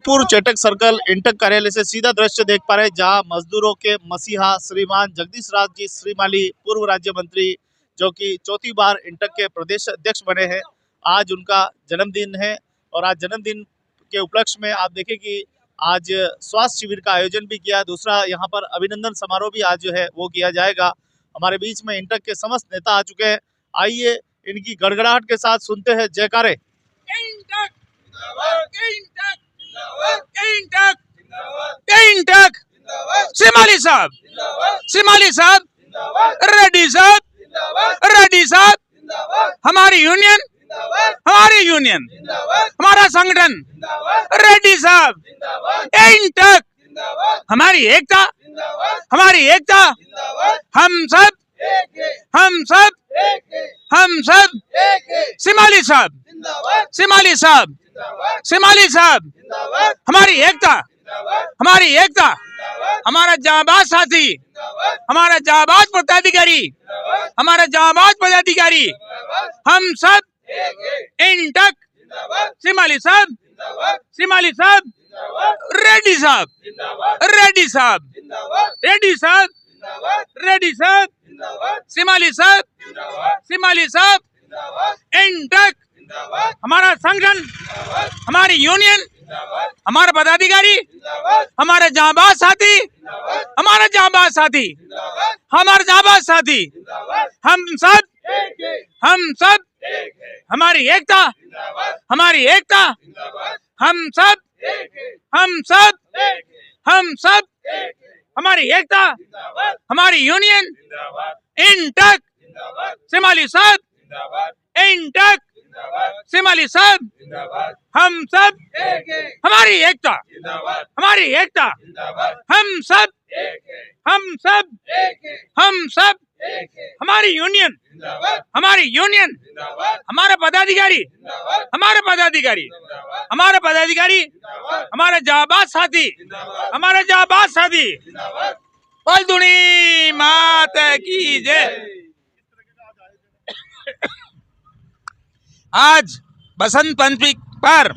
Udaipur Chetak circle INTUC कार्यालय से सीधा दृश्य देख पा रहे हैं, जहां मजदूरों के मसीहा श्रीमान जगदीश राज जी श्रीमाली पूर्व राज्य मंत्री, जो कि चौथी बार इंटक के प्रदेश अध्यक्ष बने हैं, आज उनका जन्मदिन है। और आज जन्मदिन के उपलक्ष्य में आप देखें कि आज स्वास्थ्य शिविर का आयोजन भी किया। दूसरा यहाँ पर अभिनंदन समारोह भी आज जो है वो किया जाएगा। हमारे बीच में इंटक के समस्त नेता आ चुके हैं। आइए इनकी गड़गड़ाहट के साथ सुनते हैं जयकारे। श्रीमाली साहब, श्रीमाली साहब, रेड्डी साहब, रेड्डी साहब, हमारी यूनियन, हमारी यूनियन, हमारा संगठन, रेड्डी साहब, इंटक, हमारी एकता, हमारी एकता, हम सब, हम सब, हम सब, श्रीमाली साहब, श्रीमाली साहब, श्रीमाली साहब, हमारी एकता, हमारी एकता, हमारा जाबाज साथी, हमारा जाबाज पदाधिकारी, हमारा जाबाज पदाधिकारी, हम सब इंटक, श्रीमाली साहब, श्रीमाली साहब, रेड्डी साहब, रेड्डी साहब, रेड्डी साहब, रेड्डी साहब, श्रीमाली साहब, श्रीमाली साहब, इंटक, हमारा संगठन, हमारी यूनियन, हमारा पदाधिकारी, हमारे जाबाज साथी, हमारा जाबाज साथी, हमारे जाबाज साथी, हम सब, हम सब, हमारी एकता, हमारी एकता, हम सब, हम सब, हम सब, हमारी एकता, हमारी यूनियन, इंटक, श्रीमाली साहब, इंटक, श्रीमाली साहब, हम सब, हमारी एकता, हमारी एकता, हम सब, हम सब, हम सब, हमारी यूनियन, हमारी यूनियन, हमारा पदाधिकारी, हमारे पदाधिकारी, हमारे पदाधिकारी, हमारे जाबाज साथी, हमारे जाबाज साथी, पलदुनी माता की जय। आज बसंत पंचमी पर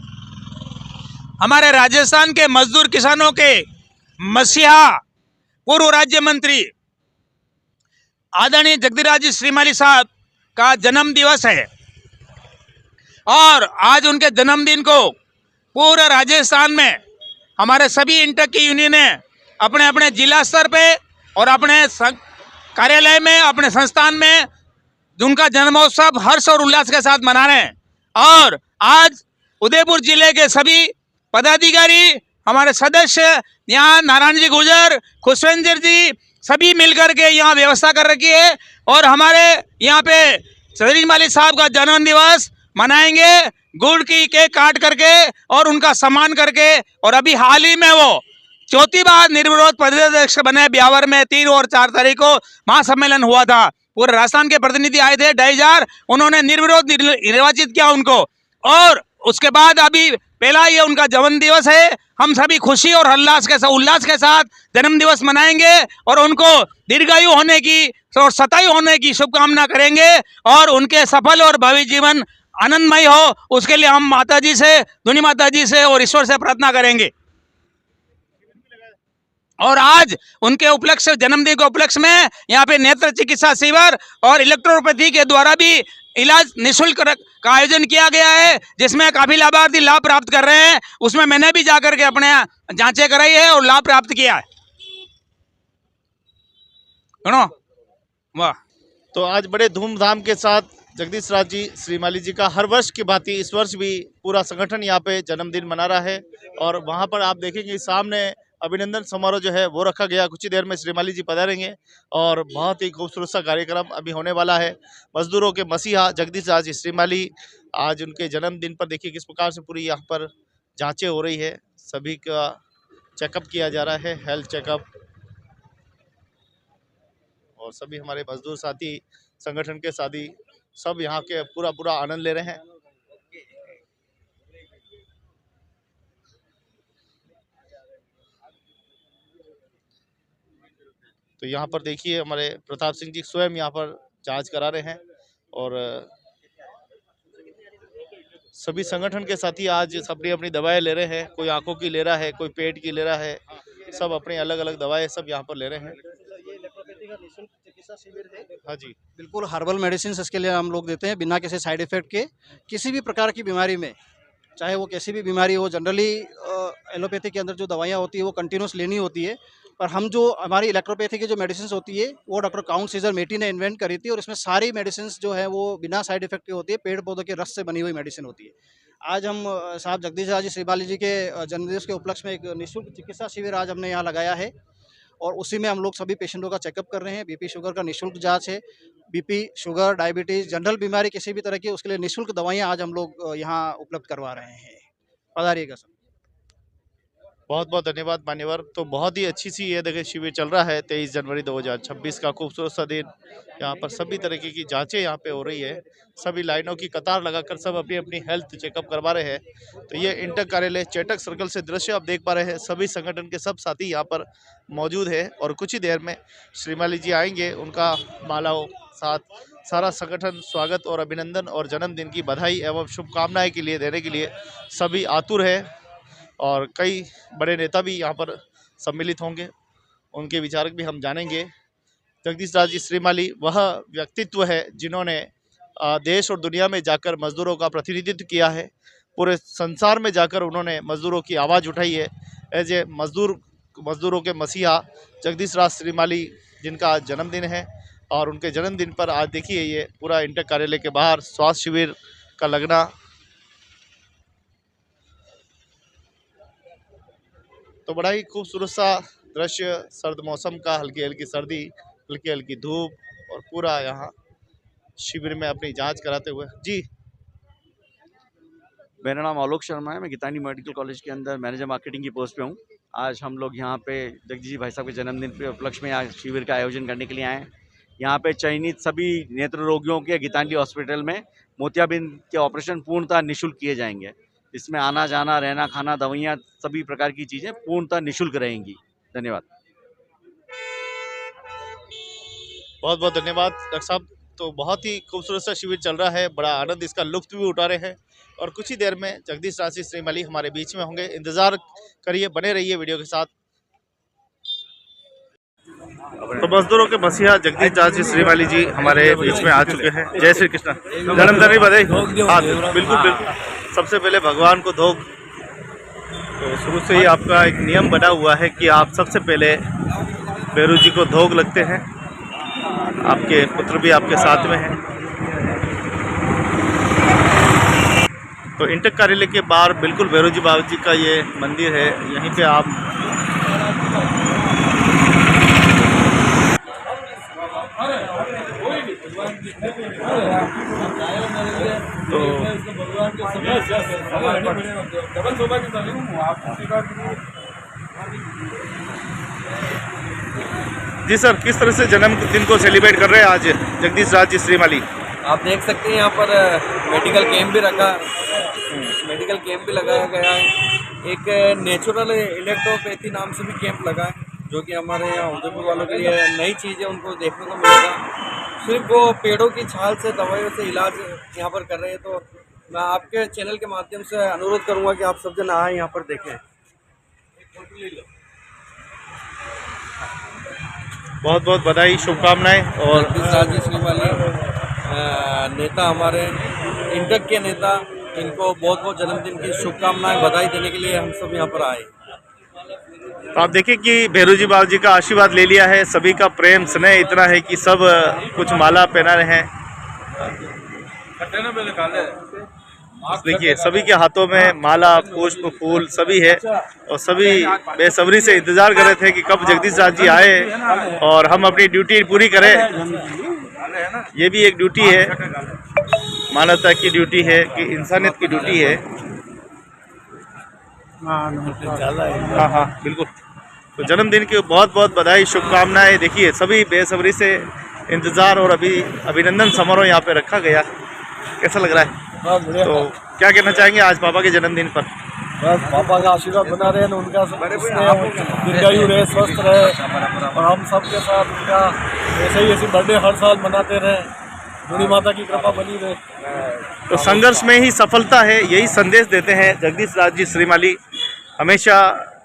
हमारे राजस्थान के मजदूर किसानों के मसीहा पूर्व राज्य मंत्री आदरणीय जगदीश राज जी श्रीमाली साहब का जन्म दिवस है और आज उनके जन्मदिन को पूरे राजस्थान में हमारे सभी इंटक की यूनियनें अपने अपने जिला स्तर पे और अपने कार्यालय में, अपने संस्थान में उनका जन्मोत्सव हर्ष और उल्लास के साथ मना रहे हैं। और आज उदयपुर जिले के सभी पदाधिकारी, हमारे सदस्य यहाँ नारायण जी गुर्जर, खुशवेंद्र जी, सभी मिलकर के यहाँ व्यवस्था कर रखी है और हमारे यहाँ पे श्रीमाली साहब का जन्म दिवस मनाएंगे गुड़ की केक काट करके और उनका सम्मान करके। और अभी हाल ही में वो चौथी बार निर्विरोध प्रदेश बने ब्यावर में 3 और 4 तारीख को महासम्मेलन हुआ था। पूरे राजस्थान के प्रतिनिधि आए थे 2500, उन्होंने निर्विरोध निर्वाचित किया उनको। और उसके बाद अभी पहला ये उनका जन्म दिवस है। हम सभी खुशी और उल्लास के साथ जन्म दिवस मनाएंगे और उनको दीर्घायु होने की और शतायु होने की शुभकामना करेंगे और उनके सफल और भव्य जीवन आनंदमय हो, उसके लिए हम माता जी से, धुनी माता जी से और ईश्वर से प्रार्थना करेंगे। और आज उनके उपलक्ष्य, जन्मदिन के उपलक्ष्य में यहाँ पे नेत्र चिकित्सा शिविर और इलेक्ट्रोपैथी के द्वारा भी इलाज निःशुल्क का आयोजन किया गया है, जिसमें काफी लाभार्थी लाभ प्राप्त कर रहे हैं। उसमें मैंने भी जाकर के अपने जांचें कराई है और लाभ प्राप्त किया है। वाह। तो आज बड़े धूमधाम के साथ जगदीश राज जी श्रीमाली जी का हर वर्ष की भांति इस वर्ष भी पूरा संगठन यहाँ पे जन्मदिन मना रहा है। और वहाँ पर आप देखेंगे सामने अभिनंदन समारोह जो है वो रखा गया। कुछ ही देर में श्रीमाली जी पधारेंगे और बहुत ही खूबसूरत सा कार्यक्रम अभी होने वाला है। मजदूरों के मसीहा जगदीश राज जी श्रीमाली, आज उनके जन्मदिन पर देखिए किस प्रकार से पूरी यहाँ पर जांचें हो रही है, सभी का चेकअप किया जा रहा है, हेल्थ चेकअप। और सभी हमारे मजदूर साथी, संगठन के साथी सब यहाँ के पूरा आनंद ले रहे हैं। तो यहाँ पर देखिए हमारे प्रताप सिंह जी स्वयं यहाँ पर जांच करा रहे हैं। और सभी संगठन के साथी आज अपनी अपनी दवाएं ले रहे हैं। कोई आंखों की ले रहा है, कोई पेट की ले रहा है, सब अपनी अलग अलग दवाएं सब यहाँ पर ले रहे हैं। ये एलोपैथी का निःशुल्क चिकित्सा शिविर है। हाँ जी, बिल्कुल हर्बल मेडिसिन इसके लिए हम लोग देते हैं बिना किसी साइड इफेक्ट के। किसी भी प्रकार की बीमारी में, चाहे वो कैसी भी बीमारी हो, जनरली एलोपैथी के अंदर जो दवाइयाँ होती है वो कंटिन्यूस लेनी होती है, पर हम जो हमारी इलेक्ट्रोपैथी की जो मेडिसिन होती है वो डॉक्टर काउंट सीजर मेटी ने इन्वेंट करी थी, और इसमें सारी मेडिसिन जो है वो बिना साइड इफेक्ट की होती है, पेड़ पौधों के रस से बनी हुई मेडिसिन होती है। आज हम साहब जगदीश राज जी श्रीमाली जी के जन्मदिवस के उपलक्ष्य में एक निःशुल्क चिकित्सा शिविर आज हमने यहाँ लगाया है, और उसी में हम लोग सभी पेशेंटों का चेकअप कर रहे हैं। बीपी शुगर का निःशुल्क जांच है। बीपी शुगर डायबिटीज़ जनरल बीमारी किसी भी तरह की, उसके लिए निःशुल्क दवाइयाँ आज हम लोग यहाँ उपलब्ध करवा रहे हैं। पधारिएगा सब। बहुत बहुत धन्यवाद मान्यवर। तो बहुत ही अच्छी सी ये देखिए शिविर चल रहा है 23 जनवरी 2026 का खूबसूरत सा दिन। यहाँ पर सभी तरीके की जांचें यहाँ पे हो रही है। सभी लाइनों की कतार लगाकर सब अपनी अपनी हेल्थ चेकअप करवा रहे हैं। तो ये इंटक कार्यालय चेटक सर्कल से दृश्य आप देख पा रहे हैं। सभी संगठन के सब साथी यहाँ पर मौजूद है, और कुछ ही देर में श्रीमाली जी आएंगे, उनका मालाओं साथ सारा संगठन स्वागत और अभिनंदन और जन्मदिन की बधाई एवं शुभकामनाएं के लिए देने के लिए सभी आतुर है। और कई बड़े नेता भी यहाँ पर सम्मिलित होंगे, उनके विचारक भी हम जानेंगे। जगदीश राज जी श्रीमाली वह व्यक्तित्व है जिन्होंने देश और दुनिया में जाकर मजदूरों का प्रतिनिधित्व किया है। पूरे संसार में जाकर उन्होंने मजदूरों की आवाज़ उठाई है। एज ए मजदूरों के मसीहा जगदीश राज श्रीमाली जिनका आज जन्मदिन है, और उनके जन्मदिन पर आज देखिए ये पूरा इंटक कार्यालय के बाहर स्वास्थ्य शिविर का लगना। तो बड़ा ही खूबसूरत सा दृश्य, सर्द मौसम का, हल्की हल्की सर्दी, हल्की हल्की धूप, और पूरा यहाँ शिविर में अपनी जांच कराते हुए। जी, मेरा नाम आलोक शर्मा है। मैं गीतानी मेडिकल कॉलेज के अंदर मैनेजर मार्केटिंग की पोस्ट पे हूँ। आज हम लोग यहाँ पे जगदीश जी भाई साहब के जन्मदिन के उपलक्ष्य में आज शिविर का आयोजन करने के लिए आए हैं। यहाँ पे चयनित सभी नेत्र रोगियों के गीतांजलि हॉस्पिटल में मोतियाबिंद के ऑपरेशन पूर्णतः निःशुल्क किए जाएंगे। इसमें आना जाना, रहना, खाना, दवाइयाँ, सभी प्रकार की चीज़ें पूर्णतः निःशुल्क रहेंगी। धन्यवाद। बहुत बहुत धन्यवाद डॉक्टर साहब। तो बहुत ही खूबसूरत सा शिविर चल रहा है, बड़ा आनंद इसका लुत्फ भी उठा रहे हैं, और कुछ ही देर में जगदीश राज जी श्रीमाली हमारे बीच में होंगे। इंतजार करिए, बने रहिए वीडियो के साथ। तो मजदूरों के मसीहा जगदीश राज जी श्रीमाली जी हमारे बीच में आ चुके हैं। जय श्री कृष्ण। जन्मदिन बधाई। हाँ बिल्कुल बिल्कुल, सबसे पहले भगवान को धोख। तो शुरू से ही आपका एक नियम बना हुआ है कि आप सबसे पहले भैरू जी को धोख लगते हैं। आपके पुत्र भी आपके साथ में हैं। तो इंटक कार्यालय के बाहर बिल्कुल भैरू जी बाबा जी का ये मंदिर है। यहीं पे आप जी सर, किस तरह से जन्मदिन को सेलिब्रेट कर रहे हैं आज जगदीश राज जी श्रीमाली? आप देख सकते हैं यहाँ पर मेडिकल कैंप भी लगाया गया है। एक नेचुरल इलेक्ट्रोपैथी नाम से भी कैंप लगा है, जो कि हमारे यहाँ उदयपुर वालों के लिए नई चीज़ है, उनको देखने को मिलेगा। सिर्फ वो पेड़ों की छाल से, दवाइयों से इलाज यहाँ पर कर रहे हैं। तो मैं आपके चैनल के माध्यम से अनुरोध करूँगा कि आप सब जन आए यहाँ पर देखें। बहुत बहुत बधाई, शुभकामनाएं। और राजी श्रीमाली नेता, हमारे इंटक के नेता, इनको बहुत बहुत जन्मदिन की शुभकामनाएं, बधाई देने के लिए हम सब यहाँ पर आए। तो आप देखिए कि भैरू जी बाबा जी का आशीर्वाद ले लिया है। सभी का प्रेम स्नेह इतना है कि सब कुछ माला पहना रहे हैं। देखिए सभी के हाथों में माला, पुष्प, फूल सभी है, और सभी बेसब्री से इंतजार कर रहे थे कि कब जगदीश राज जी आए और हम अपनी ड्यूटी पूरी करें। ये भी एक ड्यूटी है, मानवता की ड्यूटी है, कि इंसानियत की ड्यूटी है। हाँ हाँ बिल्कुल। तो जन्मदिन की बहुत बहुत बधाई, शुभकामनाएं। देखिए सभी बेसब्री से इंतज़ार और अभी अभिनंदन समारोह यहाँ पे रखा गया। कैसा लग रहा है? तो क्या कहना चाहेंगे आज पापा के जन्मदिन पर? बस पापा का आशीर्वाद बना रहे, उनका दीर्घायु रहे, स्वस्थ रहे, और हम सब के साथ उनका ऐसे ही बर्थडे हर साल मनाते रहे। थोड़ी माता की कृपा बनी रहे। तो संघर्ष में ही सफलता है, यही संदेश देते हैं जगदीश राज जी श्रीमाली। हमेशा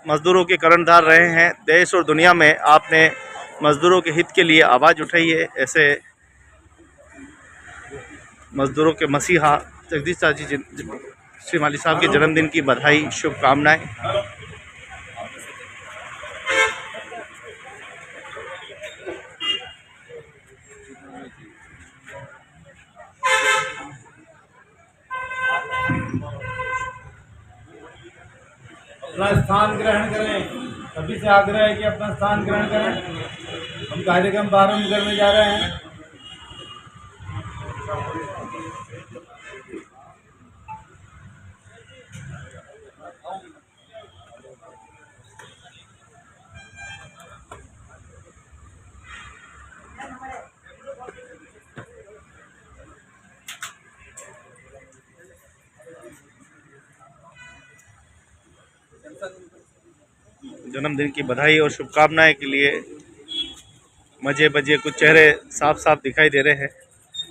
मजदूरों के कर्णधार रहे हैं। देश और दुनिया में आपने मजदूरों के हित के लिए आवाज़ उठाई है। ऐसे मजदूरों के मसीहा जगदीश राज जी श्रीमाली साहब के जन्मदिन की बधाई, शुभकामनाएं। अपना स्थान ग्रहण करें। सभी से आग्रह है कि अपना स्थान ग्रहण करें। हम कार्यक्रम प्रारंभ करने जा रहे हैं। जन्मदिन की बधाई और शुभकामनाएं के लिए मजे बजे कुछ चेहरे साफ साफ दिखाई दे रहे हैं।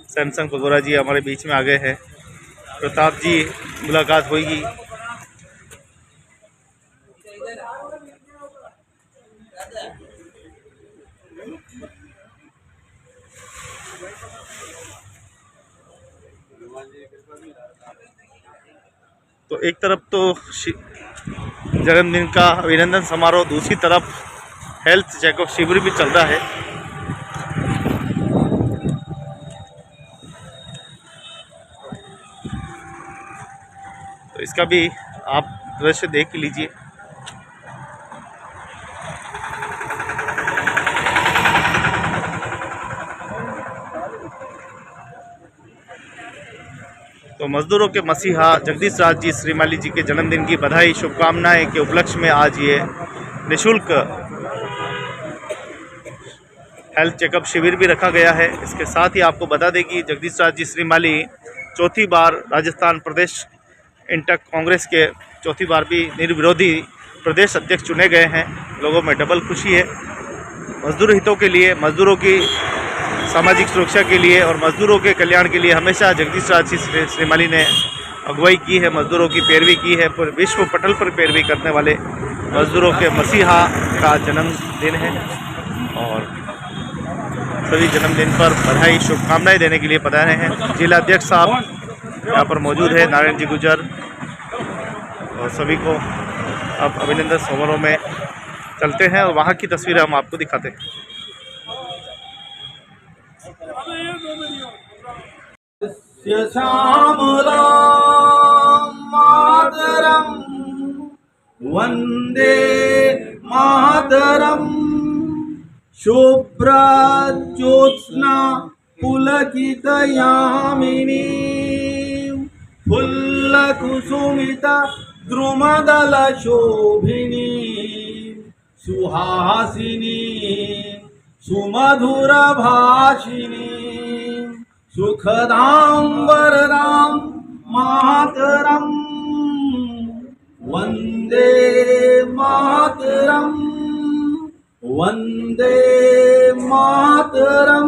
सैमसंग पगोरा जी हमारे बीच में आ गए हैं। प्रताप जी मुलाकात होगी। तो एक तरफ तो जन्मदिन का अभिनंदन समारोह, दूसरी तरफ हेल्थ चेकअप शिविर भी चल रहा है। तो इसका भी आप दृश्य देख लीजिए। तो मजदूरों के मसीहा जगदीश राज जी श्रीमाली जी के जन्मदिन की बधाई शुभकामनाएं के उपलक्ष्य में आज ये निःशुल्क हेल्थ चेकअप शिविर भी रखा गया है। इसके साथ ही आपको बता दें कि जगदीश राज जी श्रीमाली चौथी बार राजस्थान प्रदेश इंटक कांग्रेस के चौथी बार भी निर्विरोधी प्रदेश अध्यक्ष चुने गए हैं। लोगों में डबल खुशी है। मजदूर हितों के लिए, मजदूरों की सामाजिक सुरक्षा के लिए और मजदूरों के कल्याण के लिए हमेशा जगदीश राज जी श्रीमाली ने अगुवाई की है, मजदूरों की पैरवी की है। पूरे विश्व पटल पर पैरवी करने वाले मजदूरों के मसीहा का जन्मदिन है और सभी जन्मदिन पर बधाई शुभकामनाएं देने के लिए पधारे हैं। जिला अध्यक्ष साहब यहाँ पर मौजूद है, नारायण जी गुजर, और सभी को अब अभिनंदन समारोह में चलते हैं और वहाँ की तस्वीरें हम आपको दिखाते हैं। श्यामलां मातरं वन्दे मातरं शुभ्रज्योत्स्ना पुलकितयामिनी फुल्लकुसुमिता द्रुमदलशोभिनी सुहासिनी सुमधुरभाषिणी सुखदां वरदां मातरं वन्दे मातरं वन्दे मातरं।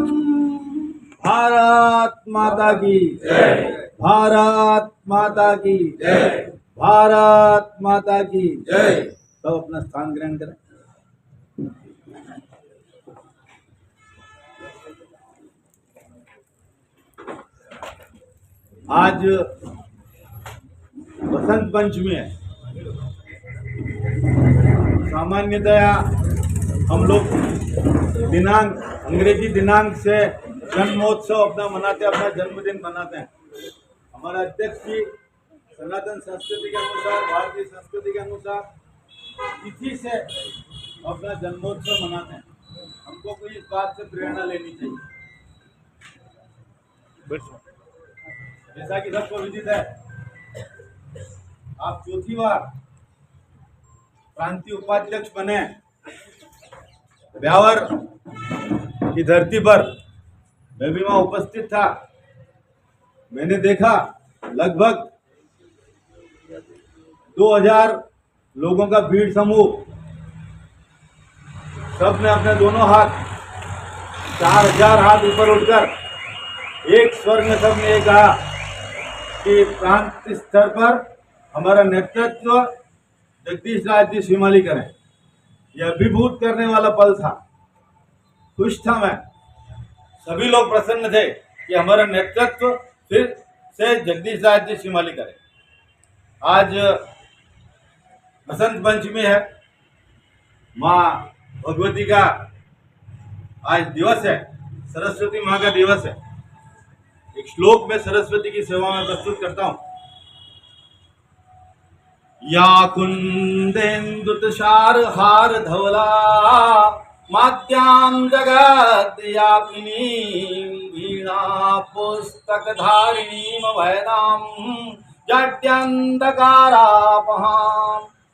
भारत माता की जय, भारत माता की जय, भारत माता की जय। सब अपना स्थान ग्रहण करें। आज बसंत पंचमी है। सामान्यतया हम लोग दिनांक, अंग्रेजी दिनांक से जन्मोत्सव अपना मनाते हैं, अपना जन्मदिन मनाते हैं। हमारा अध्यक्ष जी सनातन संस्कृति के अनुसार, भारतीय संस्कृति के अनुसार तिथि से अपना जन्मोत्सव मनाते हैं। हमको कोई इस बात से प्रेरणा लेनी चाहिए। जैसा कि सबको विदित है, आप चौथी बार प्रांतीय उपाध्यक्ष बने। ब्यावर की धरती पर मैं भी वहां उपस्थित था। मैंने देखा लगभग 2000 लोगों का भीड़ समूह, सबने अपने दोनों हाथ, 4000 हाथ ऊपर उठकर एक स्वर में सबने ये कहा कि प्रांत स्तर पर हमारा नेतृत्व जगदीश राज जी श्रीमाली करें। यह अभिभूत करने वाला पल था। खुश था मैं, सभी लोग प्रसन्न थे कि हमारा नेतृत्व फिर से जगदीश राज जी श्रीमाली करें। आज बसंत पंचमी है, माँ भगवती का आज दिवस है, सरस्वती माँ का दिवस है। एक श्लोक में सरस्वती की सेवा में प्रस्तुत करता हूं। या कुंदेन्दुतुषार हार धवला माद्यां जगद्यापिनी वीणा पुस्तक धारिणीम वैदां जाड्यन्धकारापहां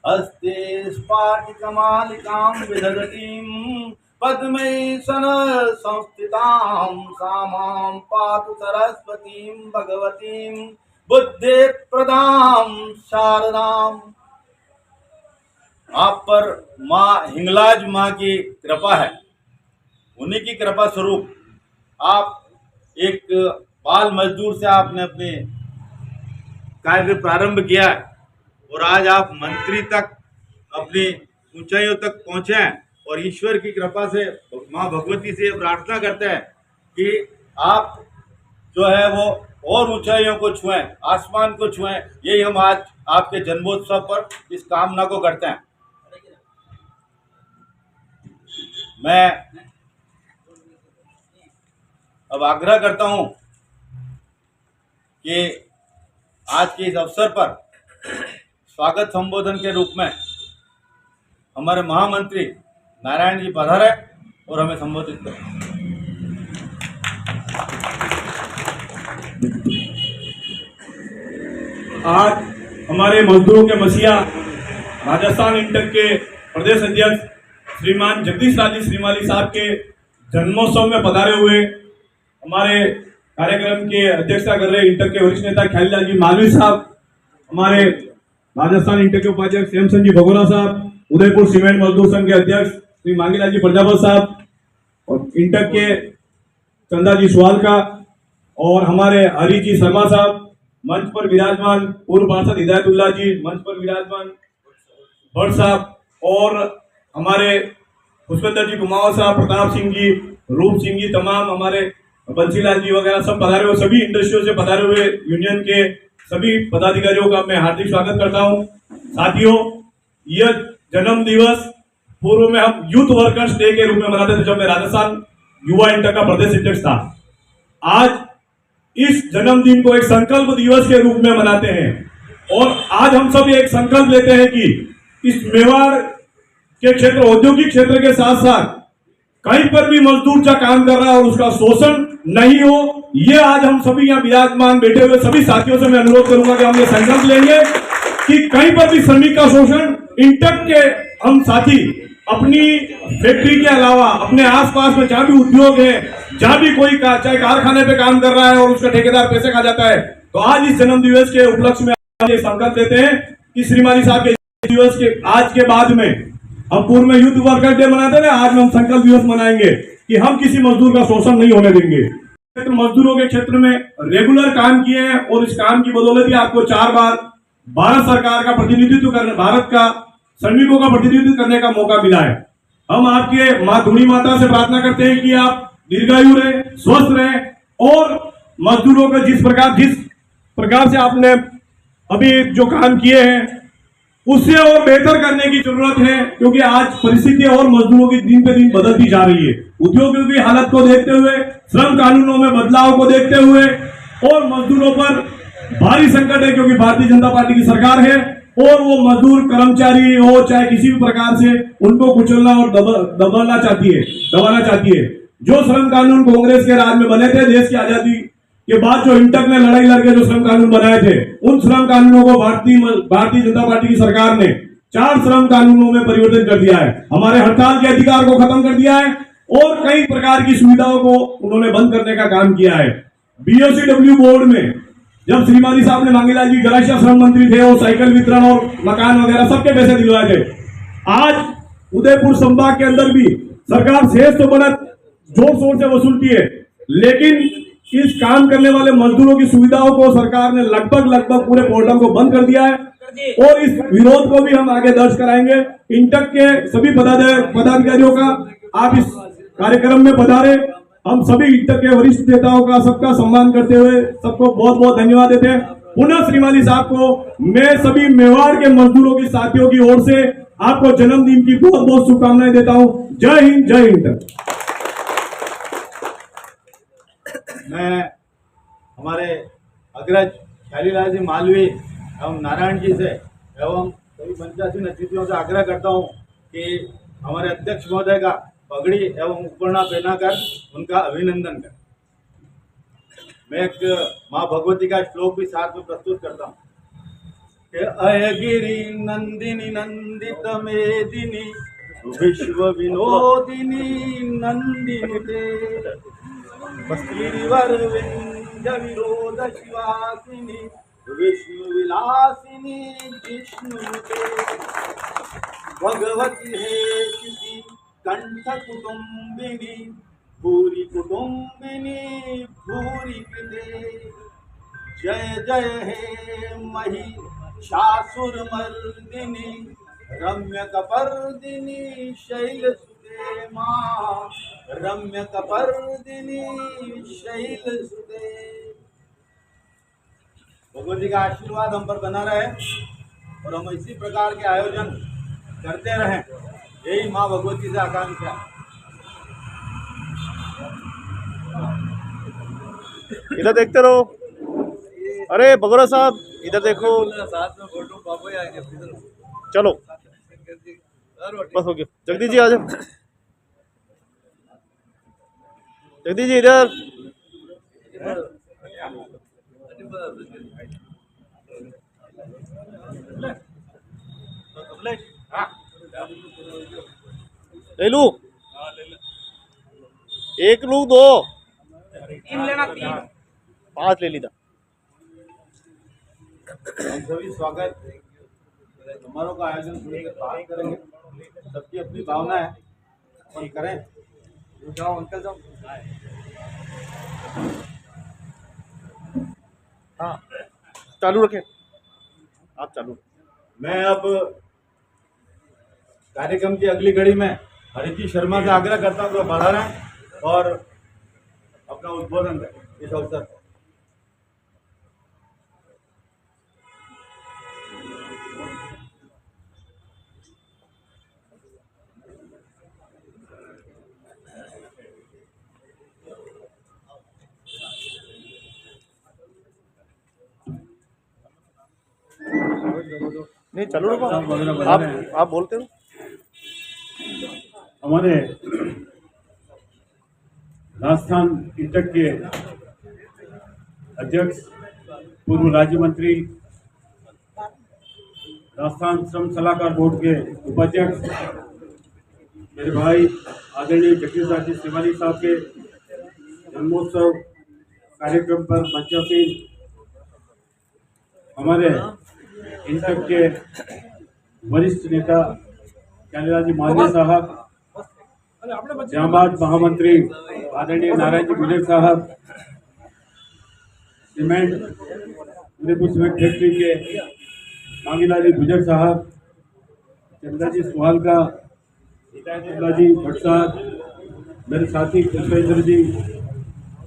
हस्ते स्फाटिकमालिकां विदधतीं पद्मे सन संस्थितां सामां पातु सरस्वतीं भगवतीं बुद्धि प्रदां शारदाम्। आप पर माँ हिंगलाज माँ की कृपा है। उन्हीं की कृपा स्वरूप आप एक बाल मजदूर से आपने अपने कार्य प्रारंभ किया है और आज आप मंत्री तक अपनी ऊंचाइयों तक पहुंचे हैं। और ईश्वर की कृपा से माँ भगवती से प्रार्थना करते हैं कि आप जो है वो और ऊंचाइयों को छुएं, आसमान को छुएं। यही हम आज आपके जन्मोत्सव पर इस कामना को करते हैं। मैं अब आग्रह करता हूं कि आज के इस अवसर पर स्वागत संबोधन के रूप में हमारे महामंत्री नारायण जी पधारे और हमें संबोधित करें। आज हमारे मजदूरों के मसीहा राजस्थान इंटक के प्रदेश अध्यक्ष श्रीमान जगदीश राज जी श्रीमाली साहब के जन्मोत्सव में पधारे हुए हमारे कार्यक्रम के अध्यक्षता कर रहे इंटक के वरिष्ठ नेता ख्यालीलाल जी मालवी साहब, हमारे राजस्थान इंटक के उपाध्यक्ष हेमचंद जी भगोरा साहब, उदयपुर सीमेंट मजदूर संघ के अध्यक्ष श्री मांगीलाल जी प्रजापत साहब और इंटक के चंदा जी सुवालका और हमारे हरी जी शर्मा साहब, मंच पर विराजमान पूर्व पार्षद हिदायतुल्लाह जी, मंच पर विराजमान भट्ट साहब और हमारे पुष्पेंद्र जी कुमार साहब, प्रताप सिंह जी, रूप सिंह जी, तमाम हमारे बंसीलाल जी वगैरह सब पधारे हुए, सभी इंडस्ट्रियों से पधारे हुए यूनियन के सभी पदाधिकारियों का मैं हार्दिक स्वागत करता हूं। साथियों, यह जन्म दिवस पूर्व में हम यूथ वर्कर्स डे के रूप में मनाते थे जब मैं राजस्थान युवा इंटक का प्रदेश अध्यक्ष था। आज इस जन्मदिन को एक संकल्प दिवस के रूप में मनाते हैं और आज हम सब एक संकल्प लेते हैं कि इस मेवाड़ के क्षेत्र, औद्योगिक क्षेत्र के साथ साथ कहीं पर भी मजदूर जो काम कर रहा है और उसका शोषण नहीं हो। ये आज हम सभी यहाँ विराजमान बैठे हुए सभी साथियों से मैं अनुरोध करूंगा कि हम ये संकल्प लेंगे कि कहीं पर भी श्रमिक का शोषण, इंटक के हम साथी अपनी फैक्ट्री के अलावा अपने आसपास में जहां भी उद्योग है, जहां भी कोई चाहे कारखाने पे काम कर रहा है और उसका ठेकेदार पैसे खा जाता है, तो आज इस जन्म दिवस के उपलक्ष्य में ये संकल्प लेते हैं कि श्रीमाली साहब के दिवस के आज के बाद में हम पूर्व में यूथ वर्कर डे मनाते थे, आज हम संकल्प दिवस मनाएंगे कि हम किसी मजदूर का शोषण नहीं होने देंगे। मजदूरों के क्षेत्र में रेगुलर काम किए हैं और इस काम की बदौलत ही आपको 4 बार भारत सरकार का प्रतिनिधित्व करने, भारत का श्रमिकों का प्रतिनिधित्व करने का मौका मिला है। हम आपके माँ धूणी माता से प्रार्थना करते हैं कि आप दीर्घायु रहे, स्वस्थ रहे और मजदूरों का जिस प्रकार से आपने अभी जो काम किए हैं उससे और बेहतर करने की जरूरत है, क्योंकि आज परिस्थितियां और मजदूरों की दिन पे दिन बदलती जा रही है। उद्योगों की हालत को देखते हुए, श्रम कानूनों में बदलाव को देखते हुए और मजदूरों पर भारी संकट है, क्योंकि भारतीय जनता पार्टी की सरकार है और वो मजदूर कर्मचारी हो चाहे किसी भी प्रकार से उनको कुचलना और दबाना चाहती है। जो श्रम कानून कांग्रेस के राज में बने थे, देश की आजादी के बाद जो इंटक ने लड़ाई लड़के जो श्रम कानून बनाए थे, उन श्रम कानूनों को भारतीय जनता पार्टी की सरकार ने 4 श्रम कानूनों में परिवर्तन कर दिया है। हमारे हड़ताल के अधिकार को खत्म कर दिया है और कई प्रकार की सुविधाओं को उन्होंने बंद करने का काम किया है। बीओसीडब्ल्यू बोर्ड में जब श्रीमाली साहब ने मांगीलाल जी गरासिया श्रम मंत्री थे और साइकिल वितरण और मकान वगैरह सबके पैसे दिलवाए थे। आज उदयपुर संभाग के अंदर भी सरकार शेष तो बड़ा जोर शोर से वसूलती है, लेकिन इस काम करने वाले मजदूरों की सुविधाओं को सरकार ने लगभग पूरे पोर्टल को बंद कर दिया है और इस विरोध को भी हम आगे दर्ज कराएंगे। इंटक के सभी पदाधिकारियों का आप इस कार्यक्रम में पधारे। हम सभी इंटक के वरिष्ठ नेताओं का सबका सम्मान करते हुए सबको बहुत बहुत धन्यवाद देते हैं। पुनः श्रीमाली साहब को मैं सभी मेवाड़ के मजदूरों की साथियों की ओर से आपको जन्मदिन की बहुत बहुत शुभकामनाएं देता हूं। जय हिंद, जय हिंद। मैं हमारे अग्रज ख्यालीलाल जी मालवी एवं नारायण जी से एवं सभी पंचायती अतिथियों से आग्रह करता हूं कि हमारे अध्यक्ष महोदय का पगड़ी एवं उपरना पहनाकर उनका अभिनंदन करें। मैं एक माँ भगवती का श्लोक भी साथ में प्रस्तुत करता हूँ कि अयगिरी नंदिनी नंदित मेदिनी विश्व विनोदिनी नंदिनुते गिरिवर विंध्य विरोध शिवासिनी विष्णु विलासिनी विष्णुते भगवती हे किसी कंठ कुटुंबिनी भूरी कुटुंबिनी भूरी कृते जय जय हे महिषासुर मर्दिनी रम्य कपर्दिनी शैलसुते मां रम्य कपर्दिनी शैलसुते। भगवती का आशीर्वाद हम पर बना रहे और हम इसी प्रकार के आयोजन करते रहें, यही माँ भगवती से आकांक्षा। इधर देखते रहो। अरे बगोरा साहब इधर देखो, साथ में फोटो पापा ही आएंगे। चलो बस हो गया। जगदीश जी आ जाओ। जगदीश जी इधर। ले लूं? एक लूं, दो, 3 लेना, 3 5 ले लीधा। हम सभी स्वागत समारोह का आयोजन सुनने के बाद करेंगे। सबकी अपनी भावना है, अपन करें। जाओ अंकल जाओ। हाँ चालू रखें, आप चालू। मैं अब कार्यक्रम की अगली घड़ी में हरिजी शर्मा से आग्रह करता हूँ कि बढ़ा रहें और अपना उद्बोधन करें इस अवसर पर। नहीं चालू रखो, आप बोलते हो। हमारे राजस्थान इंटक के अध्यक्ष, पूर्व राज्य मंत्री, राजस्थान श्रम सलाहकार बोर्ड के उपाध्यक्ष, मेरे भाई आदरणीय जगदीश राज जी श्रीमाली साहब के जन्मोत्सव कार्यक्रम पर मंचासीन हमारे इंटक के वरिष्ठ नेता ख्यालीलाल जी मालवी साहब, जाबाज महामंत्री आदरणीय नारायण जी गुजर साहब, सीमेंट उदयपुर सीमेंट फैक्ट्री के मांगीलाल जी गुजर साहब, चंद्रा जी सुहालका, हिदायतुल्ला जी भट्ट साहब, मेरे साथी पुष्पेंद्र जी,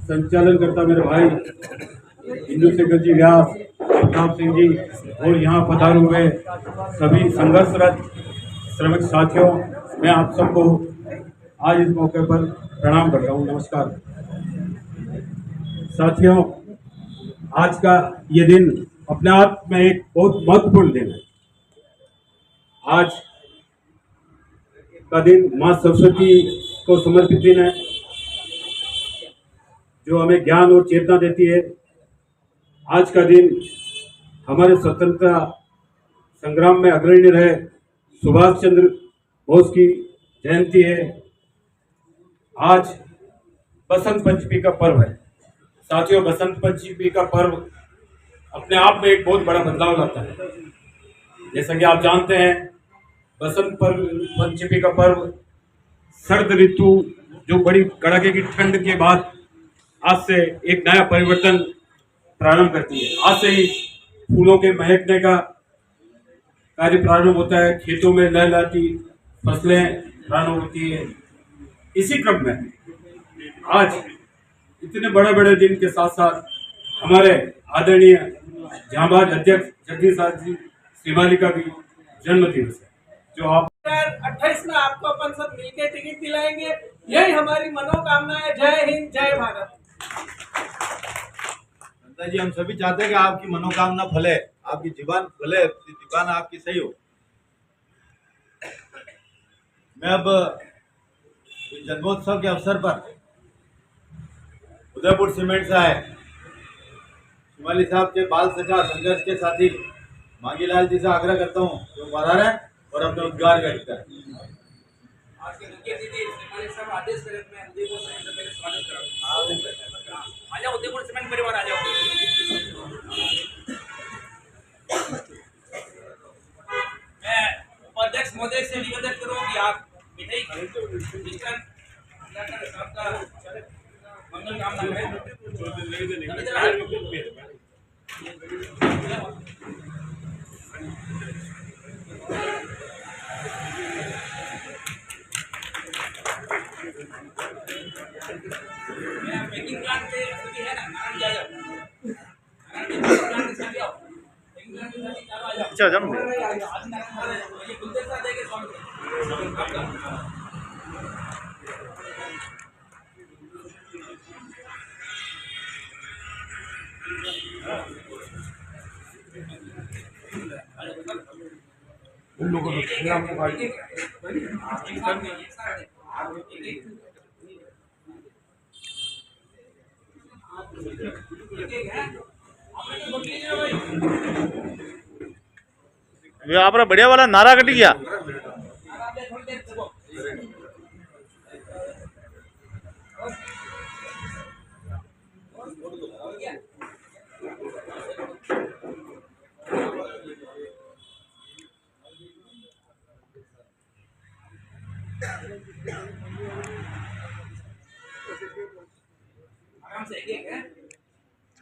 संचालन करता मेरे भाई इंदु शेखर जी व्यास, प्रताप सिंह जी और यहाँ पधारे हुए सभी संघर्षरत श्रमिक साथियों, मैं आप सबको आज इस मौके पर प्रणाम करता हूँ। नमस्कार साथियों, आज का ये दिन अपने आप में एक बहुत महत्वपूर्ण दिन है। आज का दिन माँ सरस्वती को समर्पित दिन है, जो हमें ज्ञान और चेतना देती है। आज का दिन हमारे स्वतंत्रता संग्राम में अग्रणी रहे सुभाष चंद्र बोस की जयंती है। आज बसंत पंचमी का पर्व है। साथियों, बसंत पंचमी का पर्व अपने आप में एक बहुत बड़ा बदलाव लाता है। जैसा कि आप जानते हैं, बसंत पंचमी का पर्व शरद ऋतु, जो बड़ी कड़ाके की ठंड के बाद आज से एक नया परिवर्तन प्रारंभ करती है। आज से ही फूलों के महकने का कार्य प्रारंभ होता है, खेतों में लहलहाती फसलें प्रारंभ होती है। इसी क्रम में आज इतने बड़े बड़े दिन के साथ साथ हमारे आदरणीय जांबाज अध्यक्ष जगदीश राज जी श्रीमाली का भी जन्म दिवस है, जो आप 28 में आपको अपन सब मिलकर टिकट दिलाएंगे। यही हमारी मनोकामना है। जय हिंद, जय भारत। नंदा जी, हम सभी चाहते हैं कि आपकी मनोकामना फले, आपकी जीवन फले, जीवन आपकी सही हो। मैं अब इस जन्मोत्सव के अवसर पर उदयपुर सीमेंट से आए श्रीमाली साहब के बाल सखा संघर्ष के साथी मांगीलाल जी से आग्रह करता हूँ जो पधारे और अपने उद्गार व्यक्त करें। आज के मुख्य अतिथि श्रीमाली साहब आदेश के रूप में उदयपुर सीमेंट का पहले स्वागत करा। आ जाओ उदयपुर सीमेंट परिवार, आ जाओ। मैं उपाध्यक्ष महोदय से निवेदन करूँ कि आप मिठाई मिष्ठान खिलाकर सबका मंगल कामना करें। पैकिंग प्लांट पे सभी है ना, नारायण जा जाओ, नारायण प्लांट से सभी आओ, पैकिंग प्लांट से सभी आ जाओ। अच्छा जन्म ये गुलदस्ता देके स्वागत आपका। उन लोगों को ये आपका बढ़िया वाला नारा कटी गया।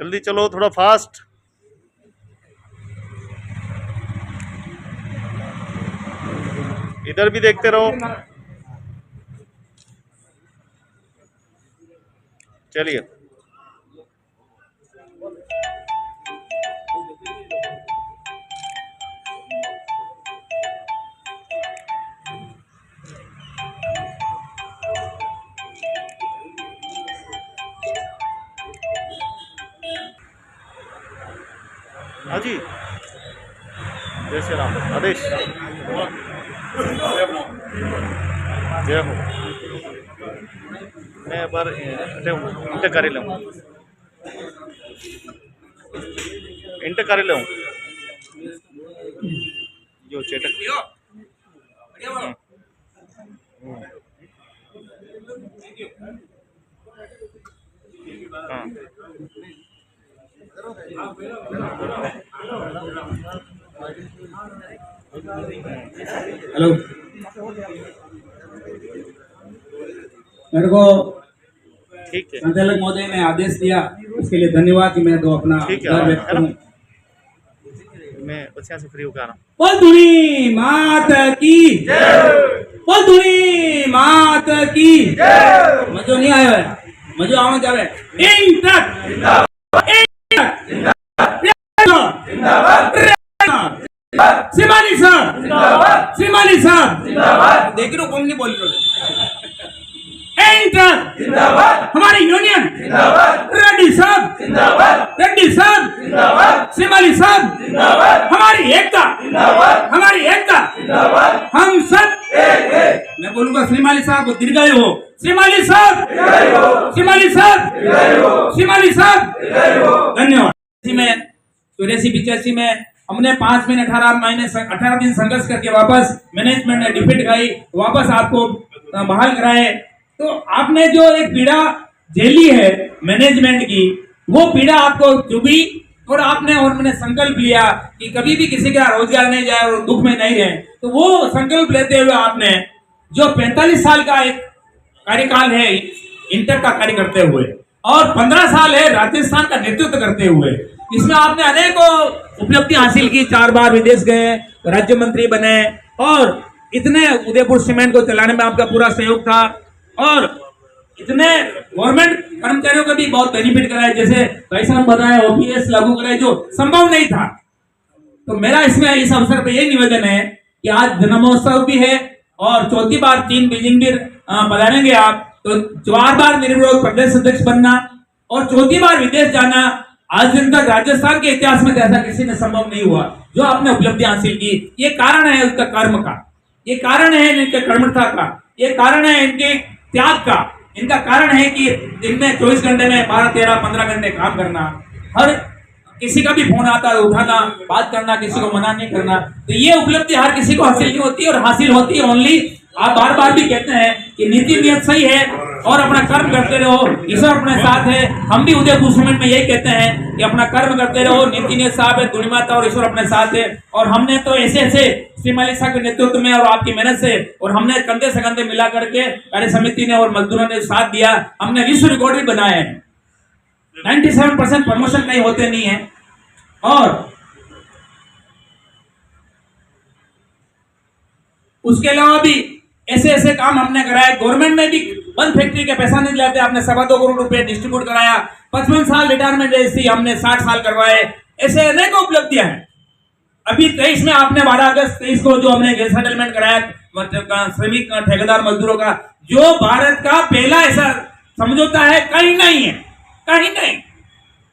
जल्दी चलो, थोड़ा फास्ट। इधर भी देखते रहो। चलिए हाँ जी, जय श्री राम। आदेश जय हो। मैं बार इंटर कर लूँ, इंटर कर लूँ जो चेटक। हाँ हेलो, मेरे को ठीक है, संचालक महोदय ने आदेश दिया, उसके लिए धन्यवाद कि मैं तो अपना ठीक है, आभार व्यक्त करूं। मैं बच्चा से फ्री होकर आ रहा हूँ। बोल धुनी मात की जय, बोल धुनी मात की जय। मजो नहीं आयो है, मजो आना चाहे। इंटर श्रीमाली साहब, श्रीमाली साहब देख रहे हो, कौन नहीं बोल रहे। एंटर हमारी यूनियन रेड्डी साहब, रेड्डी साहब, श्रीमाली साहब, हमारी एकता, हमारी एकता, हम सब। मैं बोलूंगा श्रीमाली साहब दीर्घायु हो, श्रीमाली साहब, श्रीमाली साहब, श्रीमाली साहब, धन्यवाद। में 84-85 में हमने 5 महीने 18 दिन संघर्ष करके वापस मैनेजमेंट ने डिफीट खाई, वापस आपको बहाल कराए। तो आपने जो एक पीड़ा झेली है मैनेजमेंट की, वो पीड़ा आपको चुभी और मैंने संकल्प लिया कि कभी भी किसी का रोजगार नहीं जाए और दुख में नहीं रहे। तो वो संकल्प लेते हुए आपने जो 45 साल का एक कार्यकाल है इंटर का कार्य करते हुए, और 15 साल है राजस्थान का नेतृत्व करते हुए। इसमें आपने अनेकों उपलब्धि हासिल की, 4 बार विदेश गए, राज्य मंत्री बने और इतने उदयपुर सीमेंट को चलाने में आपका पूरा सहयोग था और इतने गवर्नमेंट कर्मचारियों का भी बहुत बेनिफिट कराए, जैसे भाई साहब बताए OPS लागू कराए जो संभव नहीं था। तो मेरा इसमें इस अवसर पर यही निवेदन है कि आज जन्मोत्सव भी है और चौथी बार 3 बीजिंग भी पधारेंगे आप, तो 4 बार निर्विरोध प्रदेश अध्यक्ष बनना और चौथी बार विदेश जाना आज दिन तक राजस्थान के इतिहास में ऐसा किसी ने संभव नहीं हुआ जो आपने उपलब्धि हासिल की। ये कारण है उसका कर्म का, ये कारण है इनके कर्मठता का, ये कारण है इनके त्याग का, इनका कारण है कि दिन में 24 घंटे में 12, 13, 15 घंटे काम करना, हर किसी का भी फोन आता है उठाना, बात करना, किसी को मना नहीं करना। तो ये उपलब्धि हर किसी को हासिल नहीं होती और हासिल होती है ओनली, आप बार बार भी कहते हैं कि नीति नियत सही है और अपना कर्म करते रहो, ईश्वर अपने साथ है। हम भी उदयपुर सीमेंट में यही कहते हैं कि अपना कर्म करते रहो, नीति नियत साहब है, दुनिया माता और ईश्वर अपने साथ है। और हमने तो ऐसे श्रीमाली साहब के नेतृत्व में और आपकी मेहनत से और हमने कंधे से कंधे मिला करके कार्य समिति ने और मजदूरों ने साथ दिया, हमने विश्व रिकॉर्ड भी बनाया है। 97% प्रमोशन कहीं होते नहीं है और उसके अलावा भी ऐसे ऐसे काम हमने कराए। गवर्नमेंट में भी 1 फैक्ट्री के पैसा नहीं लेते, आपने 2.25 करोड़ रुपए डिस्ट्रीब्यूट कराया। 55 साल रिटायरमेंट एज हमने 60 साल करवाए। ऐसे अनेकों उपलब्धियां हैं। अभी 23 में आपने 12 अगस्त 23 को जो हमने गैस सेटलमेंट कराया श्रमिक ठेकेदार मजदूरों का, जो भारत का पहला ऐसा समझौता है, कहीं नहीं है, कहीं नहीं।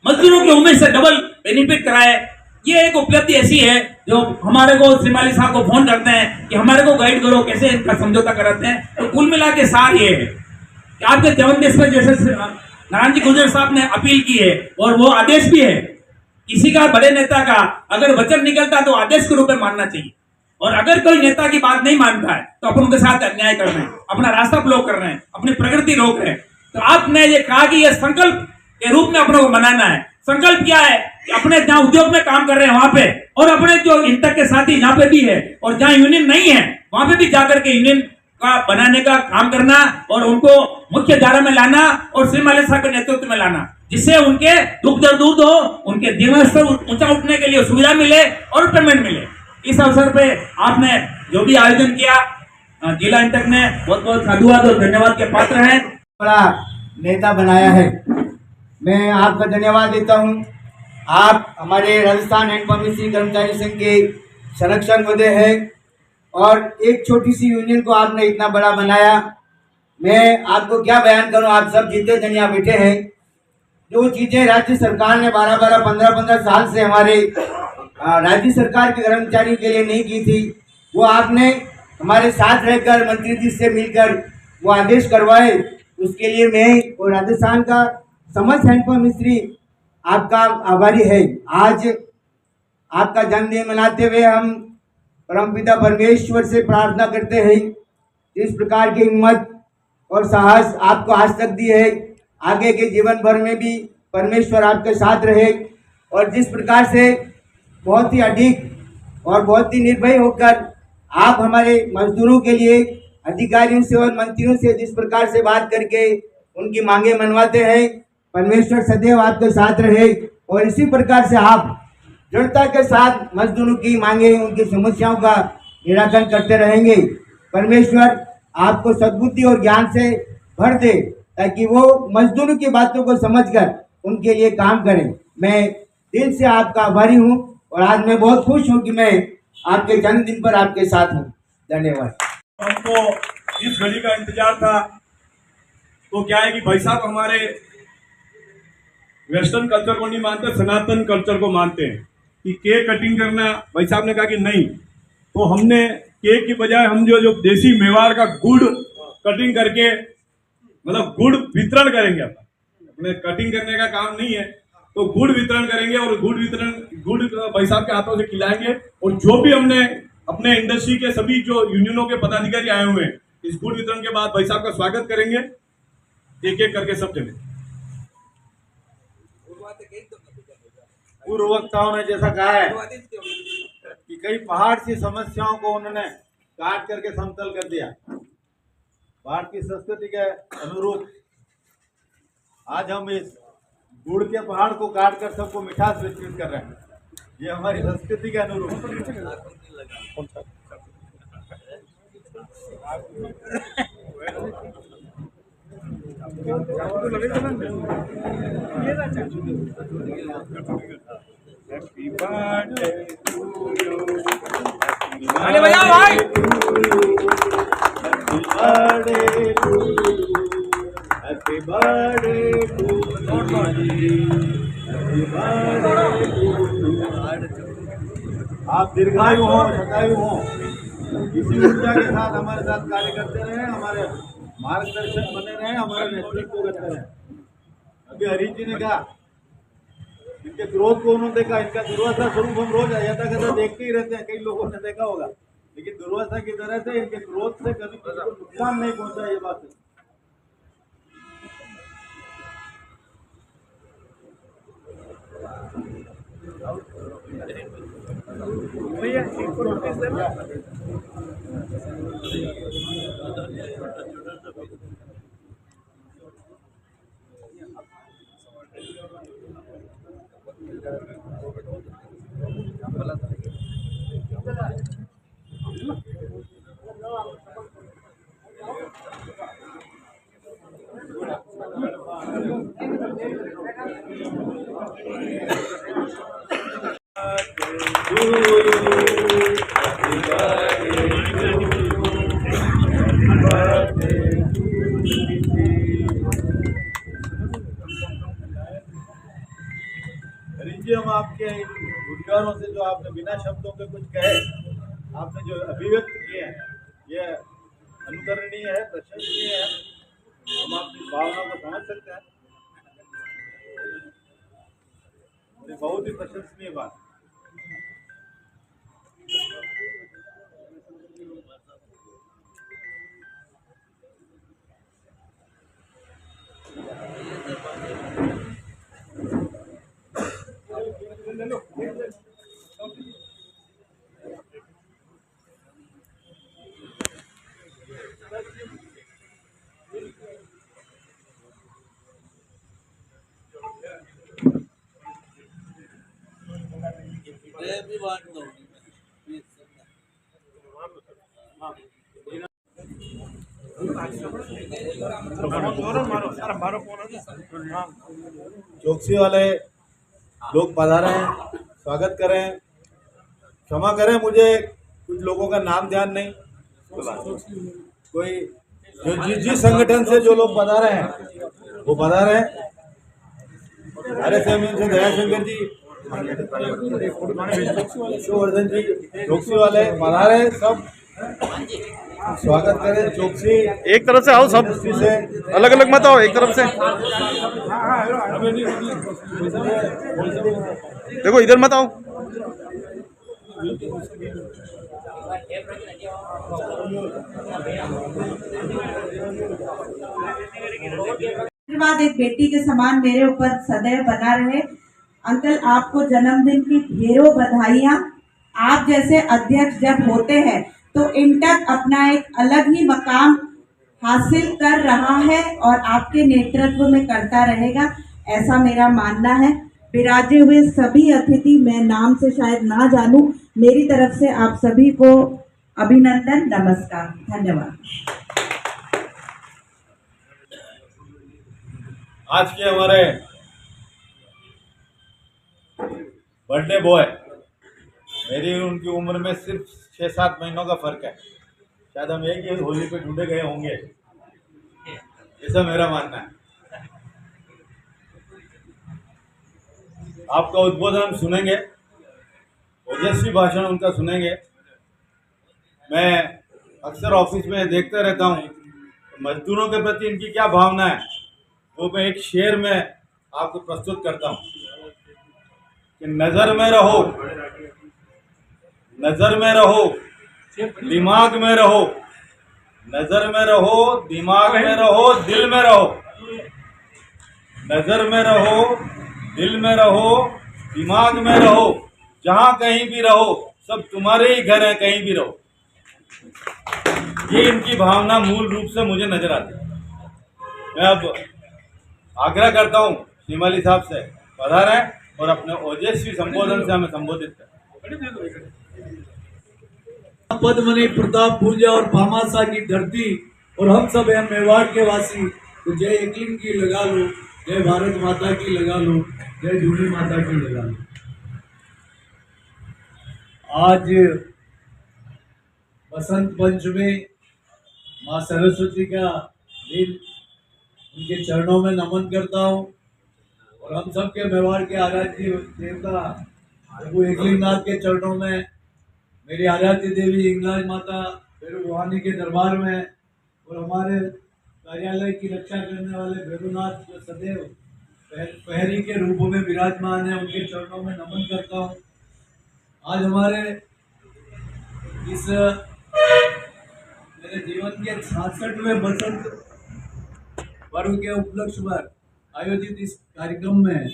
मजदूरों की उम्र से डबल बेनिफिट कराए। ये एक उपलब्धि ऐसी है जो हमारे को श्रीमाली साहब को फोन करते हैं कि हमारे को गाइड करो कैसे इनका समझौता कराते हैं। तो कुल मिला के सार ये है कि आपके जवन देश में जैसे नारायण जी गुर्जर साहब ने अपील की है और वो आदेश भी है, किसी का बड़े नेता का अगर वचन निकलता तो आदेश के रूप में मानना चाहिए। और अगर कोई नेता की बात नहीं मानता है तो अपन उनके साथ अन्याय कर रहे हैं, अपना रास्ता ब्लॉक कर रहे हैं, अपनी प्रगति रोक रहे हैं। तो आपने ये कहा कि ये संकल्प के रूप में अपने को मनाना है। संकल्प क्या है कि अपने जहां उद्योग में काम कर रहे हैं वहां पे और अपने जो इंटक के साथी जहां पे भी है और जहां यूनियन नहीं है वहां पे भी जाकर के यूनियन का बनाने का काम करना और उनको मुख्य धारा में लाना और श्रीमाली साहब के नेतृत्व में लाना, जिससे उनके दुख दर्द दूर हो, उनके जीवन स्तर ऊंचा उठने के लिए सुविधा मिले और पेमेंट मिले। इस अवसर पे आपने जो भी आयोजन किया जिला इंटक ने बहुत बहुत साधुवाद और धन्यवाद के पात्र हैं। बड़ा नेता बनाया है, मैं आपका धन्यवाद देता हूं। आप हमारे राजस्थान हैंडपंप मिस्त्री कर्मचारी संघ के संरक्षक होते हैं और एक छोटी सी यूनियन को आपने इतना बड़ा बनाया। मैं आपको क्या बयान करूं, आप सब जितने जन यहाँ बैठे हैं, जो चीज़ें राज्य सरकार ने 12-12, 15-15 साल से हमारे राज्य सरकार के कर्मचारियों के लिए नहीं की थी, वो आपने हमारे साथ रहकर मंत्री जी से मिलकर वो आदेश करवाए। उसके लिए मैं और राजस्थान का समस्त हैंडपंप मिस्त्री आपका आभारी है। आज आपका जन्मदिन मनाते हुए हम परमपिता परमेश्वर से प्रार्थना करते हैं इस प्रकार की हिम्मत और साहस आपको आज तक दी है, आगे के जीवन भर में भी परमेश्वर आपके साथ रहे और जिस प्रकार से बहुत ही अधिक और बहुत ही निर्भय होकर आप हमारे मजदूरों के लिए अधिकारियों से और मंत्रियों से जिस प्रकार से बात करके उनकी मांगे मनवाते हैं, परमेश्वर सदैव आपके साथ रहे और इसी प्रकार से आप दृढ़ता के साथ मजदूरों की मांगे, उनकी समस्याओं का निराकरण करते रहेंगे। परमेश्वर आपको सद्बुद्धि और ज्ञान से भर दे ताकि वो मजदूरों की बातों को समझकर उनके लिए काम करें। मैं दिल से आपका आभारी हूँ और आज मैं बहुत खुश हूँ कि मैं आपके जन्मदिन पर आपके साथ हूँ। धन्यवाद। हमको इस घड़ी का इंतजार था, तो क्या है कि भाई साहब हमारे वेस्टर्न कल्चर को नहीं मानते, सनातन कल्चर को मानते हैं कि केक कटिंग करना। भाई साहब ने कहा कि नहीं, तो हमने केक की बजाय हम जो देसी मेवाड़ का गुड़ कटिंग करके मतलब गुड़ वितरण करेंगे। अपने कटिंग करने का काम नहीं है, तो गुड़ वितरण करेंगे और गुड़ भाई साहब के हाथों से खिलाएंगे। और जो भी हमने अपने इंडस्ट्री के सभी जो यूनियनों के पदाधिकारी आए हुए हैं, इस गुड़ वितरण के बाद भाई साहब का स्वागत करेंगे एक एक करके सब जगह। पूर्व वक्ताओं ने जैसा कहा है कि कई पहाड़ सी समस्याओं को उन्होंने काट करके समतल कर दिया। भारतीय संस्कृति के अनुरूप आज हम इस गुड़ के पहाड़ को काट कर सबको मिठास वितरित कर रहे हैं। ये हमारी संस्कृति के अनुरूप ताली बजाओ भाई। हैप्पी बर्थडे टू आप दीर्घायु हो, शतायु हो, इसी ऊर्जा के साथ हमारे साथ कार्य करते रहे, हमारे मार्गदर्शक बने रहे, हमारा नेतृत्व करते रहे। अभी हरीश जी ने कहा इनके क्रोध को उन्होंने देखा, इनका दुर्वासा स्वरूप हम रोज यथा कथा देखते ही रहते हैं, कई लोगों ने देखा होगा, लेकिन दुर्वासा की तरह से इनके क्रोध से कभी किसी को नुकसान नहीं पहुंचा, ये बात है। जी हम आपके उद्गारों से जो आपने बिना शब्दों के कुछ कहे, आपने जो अभिव्यक्त किए हैं, ये अनुकरणीय है, प्रशंसनीय है। हम आपकी भावना को समझ सकते हैं, ये बहुत ही प्रशंसनीय बात। चौकसी वाले लोग पधारे हैं, स्वागत करें। क्षमा करें, मुझे कुछ लोगों का नाम ध्यान नहीं, कोई जो जिस संगठन से जो लोग पधारे हैं वो पधारे हैं। RSM से दयाशंकर जी, विष्णुवर्धन जी, चौकसी वाले पधारे, सब स्वागत करें। चौकसी एक तरफ से आओ, सब से अलग अलग मत आओ, एक तरफ से देखो, इधर मत आओ। आशीर्वाद एक बेटी के समान मेरे ऊपर सदैव बना रहे। अंकल, आपको जन्मदिन की ढेरों बधाइयाँ। आप जैसे अध्यक्ष जब होते हैं तो इंटक अपना एक अलग ही मकाम हासिल कर रहा है और आपके नेतृत्व में करता रहेगा, ऐसा मेरा मानना है। विराजे हुए सभी अतिथि, मैं नाम से शायद ना जानूं, मेरी तरफ से आप सभी को अभिनंदन, नमस्कार, धन्यवाद। आज के हमारे बर्थडे बॉय, मेरी उनकी उम्र में सिर्फ 6-7 महीनों का फर्क है। शायद हम एक ही होली पे ढूंढे गए होंगे, ऐसा मेरा मानना है। आपका उद्बोधन हम सुनेंगे, ओजस्वी भाषण उनका सुनेंगे। मैं अक्सर ऑफिस में देखता रहता हूँ, मजदूरों के प्रति इनकी क्या भावना है, वो मैं एक शेर में आपको प्रस्तुत करता हूँ कि नजर में रहो, नजर में रहो, दिमाग में रहो, नजर में रहो, दिमाग में रहो, दिल में रहो, नजर में रहो, दिल में रहो, दिमाग में रहो, जहां कहीं भी रहो, सब तुम्हारे ही घर है, कहीं भी रहो। ये इनकी भावना मूल रूप से मुझे नजर आती है। मैं अब आग्रह करता हूँ श्रीमाली साहब से पधारें और अपने ओजस्वी संबोधन से हमें संबोधित करें। पद्मनी प्रताप पूजा और भामाशाह की धरती और हम सब हैं मेवाड़ के वासी, तो जय एकलिंग की लगा लो, जय भारत माता की लगा लो, जय धूनी माता की लगा लो। आज बसंत पंचमी माँ सरस्वती का दिन, उनके चरणों में नमन करता हूँ और हम सब के मेवाड़ के आराध्य देवता प्रभु एकलिंगनाथ के चरणों में, मेरी आराध्य देवी हिंगलाज माता भैरव भवानी के दरबार में और हमारे कार्यालय की रक्षा करने वाले भैरवनाथ जो सदैव प्रहरी के रूप में विराजमान है, उनके चरणों में नमन करता हूँ। आज हमारे इस मेरे जीवन के 66वें बसंत पर्व के उपलक्ष्य पर आयोजित इस कार्यक्रम में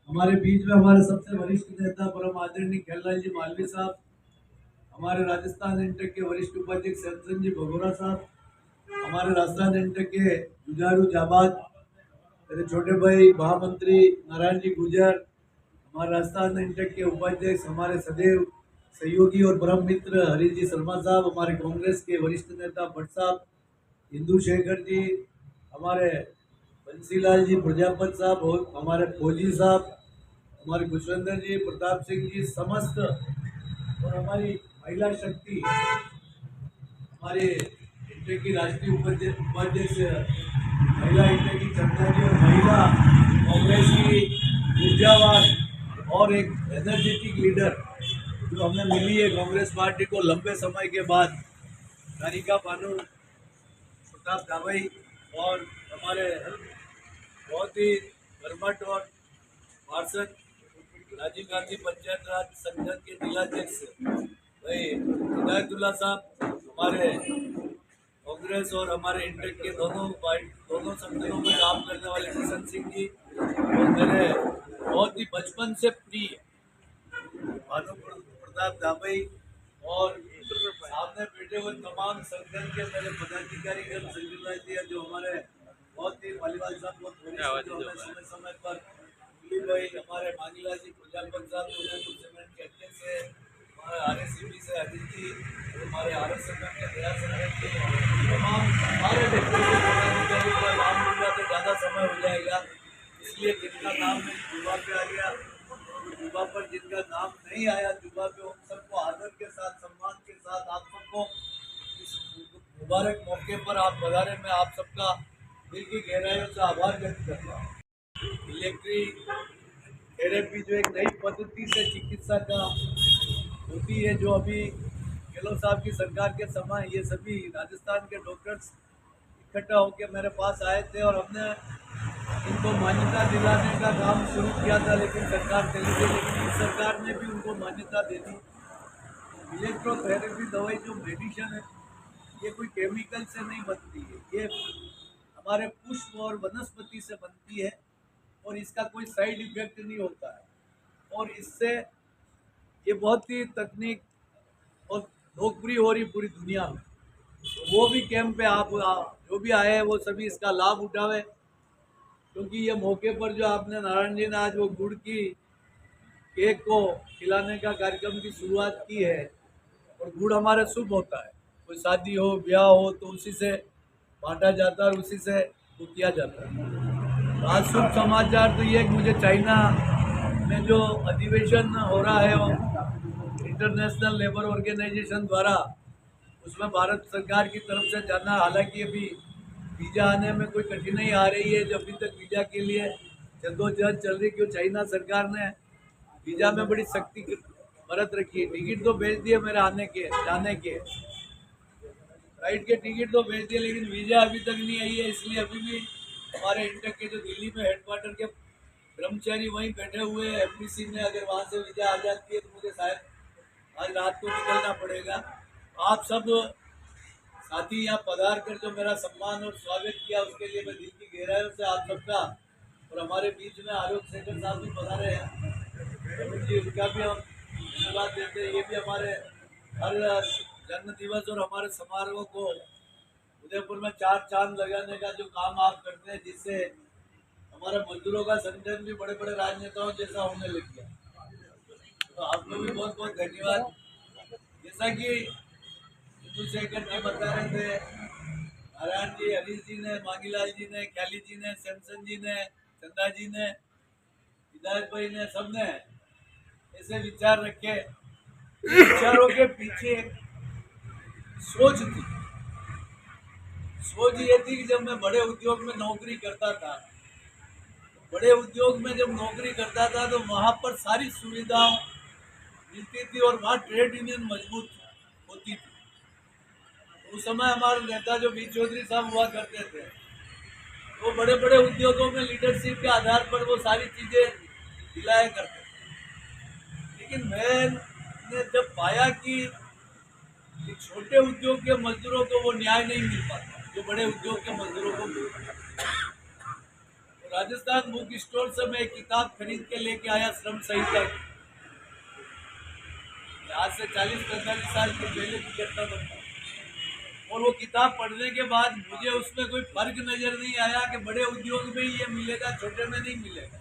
हमारे बीच में हमारे सबसे वरिष्ठ नेता परम आदरणीय खेलराज जी मालवीय साहब, हमारे राजस्थान इंटेक के वरिष्ठ उपाध्यक्ष सैमसन जी भगोरा साहब, हमारे राजस्थान इंटेक के जुझारू जाबाज मेरे छोटे भाई महामंत्री नारायण जी गुजर, हमारे राजस्थान इंटेक के उपाध्यक्ष हमारे सदैव सहयोगी और परम मित्र हरीश जी शर्मा साहब, हमारे कांग्रेस के वरिष्ठ नेता भट्ट साहब, हिंदू शेखर जी, हमारे बंसीलाल जी प्रजापत साहब और हमारे फौजी साहब, हमारे खुशवंदर जी, प्रताप सिंह जी, समस्त और हमारी महिला शक्ति, हमारे इंटेक की राष्ट्रीय उपाध्यक्ष महिला इंटेक की चंदा जी और महिला कांग्रेस की ऊर्जावान और एक एनर्जेटिक लीडर जो हमें मिली है कांग्रेस पार्टी को लंबे समय के बाद, कारिका बानू प्रताप दावाई और हमारे बहुत ही कर्मठ और पार्षद राजीव गांधी पंचायत राज संगठन के जिलाध्यक्ष भाई हिदायतुल्ला साहब, हमारे कांग्रेस और हमारे इंटेक के दोनों संगठनों में काम करने वाले किशन सिंह जी और मेरे बहुत ही बचपन से प्रिय भानु प्रताप दावाई और सामने बैठे हुए तमाम संगठन के मेरे पदाधिकारी जी जो हमारे बहुत ही वालीवाल साहब बहुत समय समय पर भाई, हमारे मांगीला जी प्रजापत साहब उदयपुर सीमेंट के अध्यक्ष है, हमारे RSCB से अजीत जी, हमारे RS संगठन के दया संगठन के तमाम सारे पदाधिकारी का नाम लूँगा तो ज़्यादा समय हो जाएगा, इसलिए जिनका नाम मेरी जुबा पे आ गया, जुबा पर जिनका नाम नहीं आया जुबा पे, उन सबको आदर के साथ सम्मान के साथ आप सबको इस मुबारक मौके पर आप पधारे, में आप सबका दिल की गहराइयों से आभार व्यक्त करता हूँ। इलेक्ट्रिक थेरेपी जो एक नई पद्धति से चिकित्सा का होती है, जो अभी गहलोत साहब की सरकार के समय ये सभी राजस्थान के डॉक्टर्स इकट्ठा होकर मेरे पास आए थे और हमने इनको मान्यता दिलाने का काम शुरू किया था, लेकिन सरकार चली गई, लेकिन इस सरकार ने भी उनको मान्यता दे दी। इलेक्ट्रोथेरेपी दवाई जो मेडिसिन है ये कोई केमिकल से नहीं बनती है, ये हमारे पुष्प और वनस्पति से बनती है और इसका कोई साइड इफेक्ट नहीं होता है और इससे ये बहुत ही तकनीक और लोकप्रिय हो रही पूरी दुनिया में। वो भी कैंप पे आप जो भी आए हैं वो सभी इसका लाभ उठावे, क्योंकि ये मौके पर जो आपने नारायण जी ने आज वो गुड़ की केक को खिलाने का कार्यक्रम की शुरुआत की है और गुड़ हमारे शुभ होता है, कोई शादी हो ब्याह हो तो उसी से बांटा जाता है और उसी से वो किया जाता है। आज शुभ समाचार तो ये कि मुझे चाइना में जो अधिवेशन हो रहा है वो इंटरनेशनल लेबर ऑर्गेनाइजेशन द्वारा, उसमें भारत सरकार की तरफ से जाना, हालांकि अभी वीज़ा आने में कोई कठिनाई आ रही है, जब अभी तक वीज़ा के लिए जद्दोजहद चल रही, क्यों चाइना सरकार ने वीज़ा में बड़ी सख्ती बरत रखी है। टिकट तो भेज दिए मेरे आने के जाने के, फ्लाइट के टिकट तो भेज दिए, लेकिन वीज़ा अभी तक नहीं आई है, इसलिए अभी भी हमारे इंटेक के जो दिल्ली में हेडक्वार्टर के कर्मचारी वहीं बैठे हुए हैं FDC में, अगर वहाँ से वीज़ा आ जाती है तो मुझे शायद आज रात को निकलना पड़ेगा। आप सब साथी यहाँ पधार कर जो मेरा सम्मान और स्वागत किया उसके लिए मैं दिल की गहराइयों से आप सबका, और हमारे बीच में आलोक शेखर साहब भी पधारे हैं जी, उनका भी हम धन्यवाद देते हैं। ये भी हमारे हर जन्म दिवस और हमारे समारोह को उदयपुर में 4 चांद लगाने का जो काम आप करते हैं, जिससे हमारे मजदूरों का संगठन भी बड़े बड़े राजनेताओं जैसा होने लग गया। तो आपको भी बहुत बहुत धन्यवाद। जैसा कि चंद्रशेखर जी बता रहे थे, नारायण जी, हरीश जी ने, मांगीलाल जी ने, ख्याली जी ने, सैमसन जी ने, चंदा जी ने, हिदायत भाई ने, सबने ऐसे विचार रखे। विचारों के पीछे एक सोच थी। सोच ये थी कि जब मैं बड़े उद्योग में नौकरी करता था, बड़े उद्योग में जब नौकरी करता था तो वहाँ पर सारी सुविधाएं मिलती थी और वहाँ ट्रेड यूनियन मजबूत होती थी। उस समय हमारे नेता जो बी चौधरी साहब हुआ करते थे, वो बड़े बड़े उद्योगों में लीडरशिप के आधार पर वो सारी चीज़ें दिलाया करते थे। लेकिन मैंने जब पाया कि छोटे उद्योग के मजदूरों को वो न्याय नहीं मिल पाता जो बड़े उद्योग के मजदूरों को मिलता है, तो राजस्थान बुक स्टोर से मैं एक किताब खरीद के लेके आया, श्रम संहिता की। आज से 40-45 साल के पहले की घटना बनता, और वो किताब पढ़ने के बाद मुझे उसमें कोई फर्क नजर नहीं आया कि बड़े उद्योग में ये मिलेगा, छोटे में नहीं मिलेगा।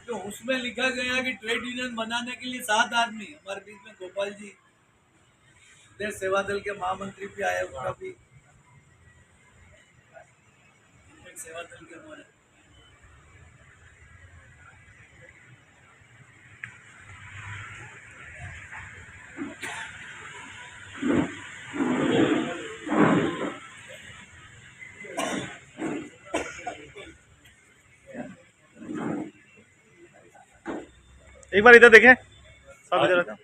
तो उसमें लिखा गया कि ट्रेड यूनियन बनाने के लिए 7 आदमी, हमारे बीच में गोपाल जी देश सेवा दल के महामंत्री भी आए, उनका भी सेवा दल के हमारे एक बार इधर देखें, सब इधर रहते हैं।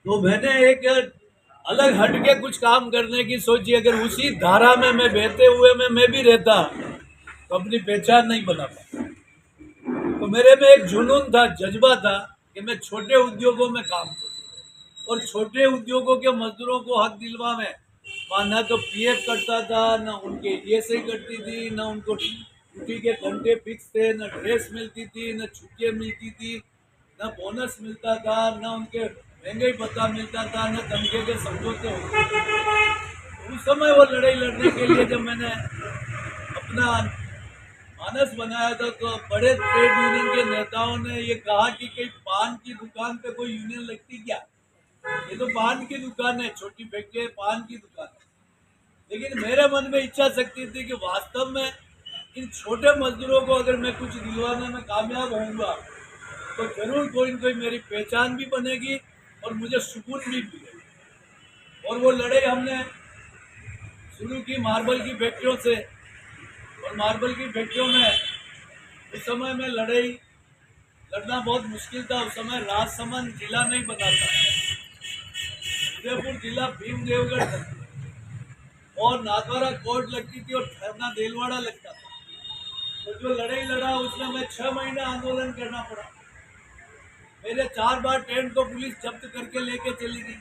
तो मैंने एक अलग हट के कुछ काम करने की सोची। अगर उसी धारा में मैं बहते हुए मैं भी रहता तो अपनी पहचान नहीं बना पाता। तो मेरे में एक जुनून था, जज्बा था कि मैं छोटे उद्योगों में काम करूं और छोटे उद्योगों के मजदूरों को हक दिलवा में। वहाँ ना तो पीएफ कटता था, ना उनके ईएसआई कटती थी, ना उनको ड्यूटी के घंटे फिक्स थे, ना ड्रेस मिलती थी, ना छुट्टियाँ मिलती थी, ना बोनस मिलता था, ना उनके महंगाई भत्ता मिलता था, न तनखे के समझौते होते थे। उस समय वो लड़ाई लड़ने के लिए जब मैंने अपना मानस बनाया था, तो बड़े ट्रेड यूनियन के नेताओं ने ये कहा कि कहीं पान की दुकान पे कोई यूनियन लगती क्या? ये तो पान की दुकान है, छोटी फैक्ट्री है, पान की दुकान है। लेकिन मेरे मन में इच्छा शक्ति थी कि वास्तव में इन छोटे मजदूरों को अगर मैं कुछ दिलवाने में कामयाब होऊंगा तो जरूर कोई न कोई मेरी पहचान भी बनेगी और मुझे सुकून भी मिलेगा। और वो लड़ाई हमने शुरू की मार्बल की फैक्ट्रियों से, और मार्बल की फैक्ट्रियों में उस समय में लड़ाई लड़ना बहुत मुश्किल था। उस समय राजसमंद जिला नहीं बना था, उदयपुर जिला भीमदेवगढ़ था, और नाथवारा कोर्ट लगती थी और ठरना देलवाड़ा लगता था। तो जो लड़ाई लड़ा उसमें मैं 6 महीने आंदोलन करना पड़ा। मेरे 4 बार टेंट को पुलिस जब्त करके लेके चली गई।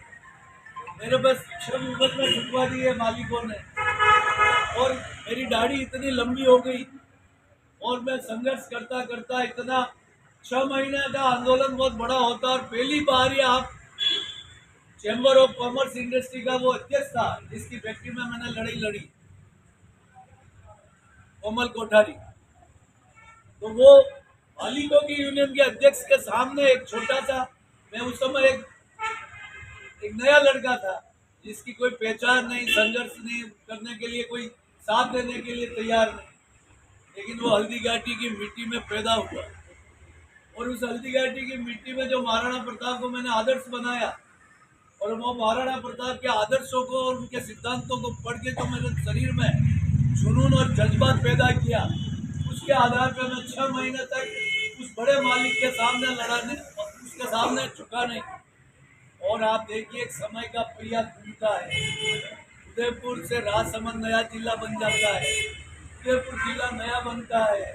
मेरे बस 6 मुकदमे में छुटवा दिए मालिकों ने, और मेरी दाढ़ी इतनी लंबी हो गई और मैं संघर्ष करता करता इतना 6 महीने का आंदोलन बहुत बड़ा होता। और पहली बार ही आप चैम्बर ऑफ कॉमर्स इंडस्ट्री का वो अध्यक्ष था जिसकी फैक्ट्री में मैंने लड़ाई लड़ी, कोमल कोठारी। तो वो मालिकों की यूनियन के अध्यक्ष के सामने एक छोटा सा, मैं उस समय एक नया लड़का था जिसकी कोई पहचान नहीं, संघर्ष नहीं करने के लिए कोई साथ देने के लिए तैयार नहीं, लेकिन वो हल्दी घाटी की मिट्टी में पैदा हुआ। और उस हल्दी घाटी की मिट्टी में जो महाराणा प्रताप को मैंने आदर्श बनाया, और वो महाराणा प्रताप के आदर्शों को और उनके सिद्धांतों को पढ़ के जो मेरे शरीर में जुनून और जज्बात पैदा किया, उसके आधार पर मैं 6 महीने तक उस बड़े मालिक के सामने लड़ा नहीं, उसके सामने झुका नहीं। और आप देखिए एक समय का पहिया घूमता है, उदयपुर से राजसमंद नया जिला बन जाता है, उदयपुर जिला नया बनता है,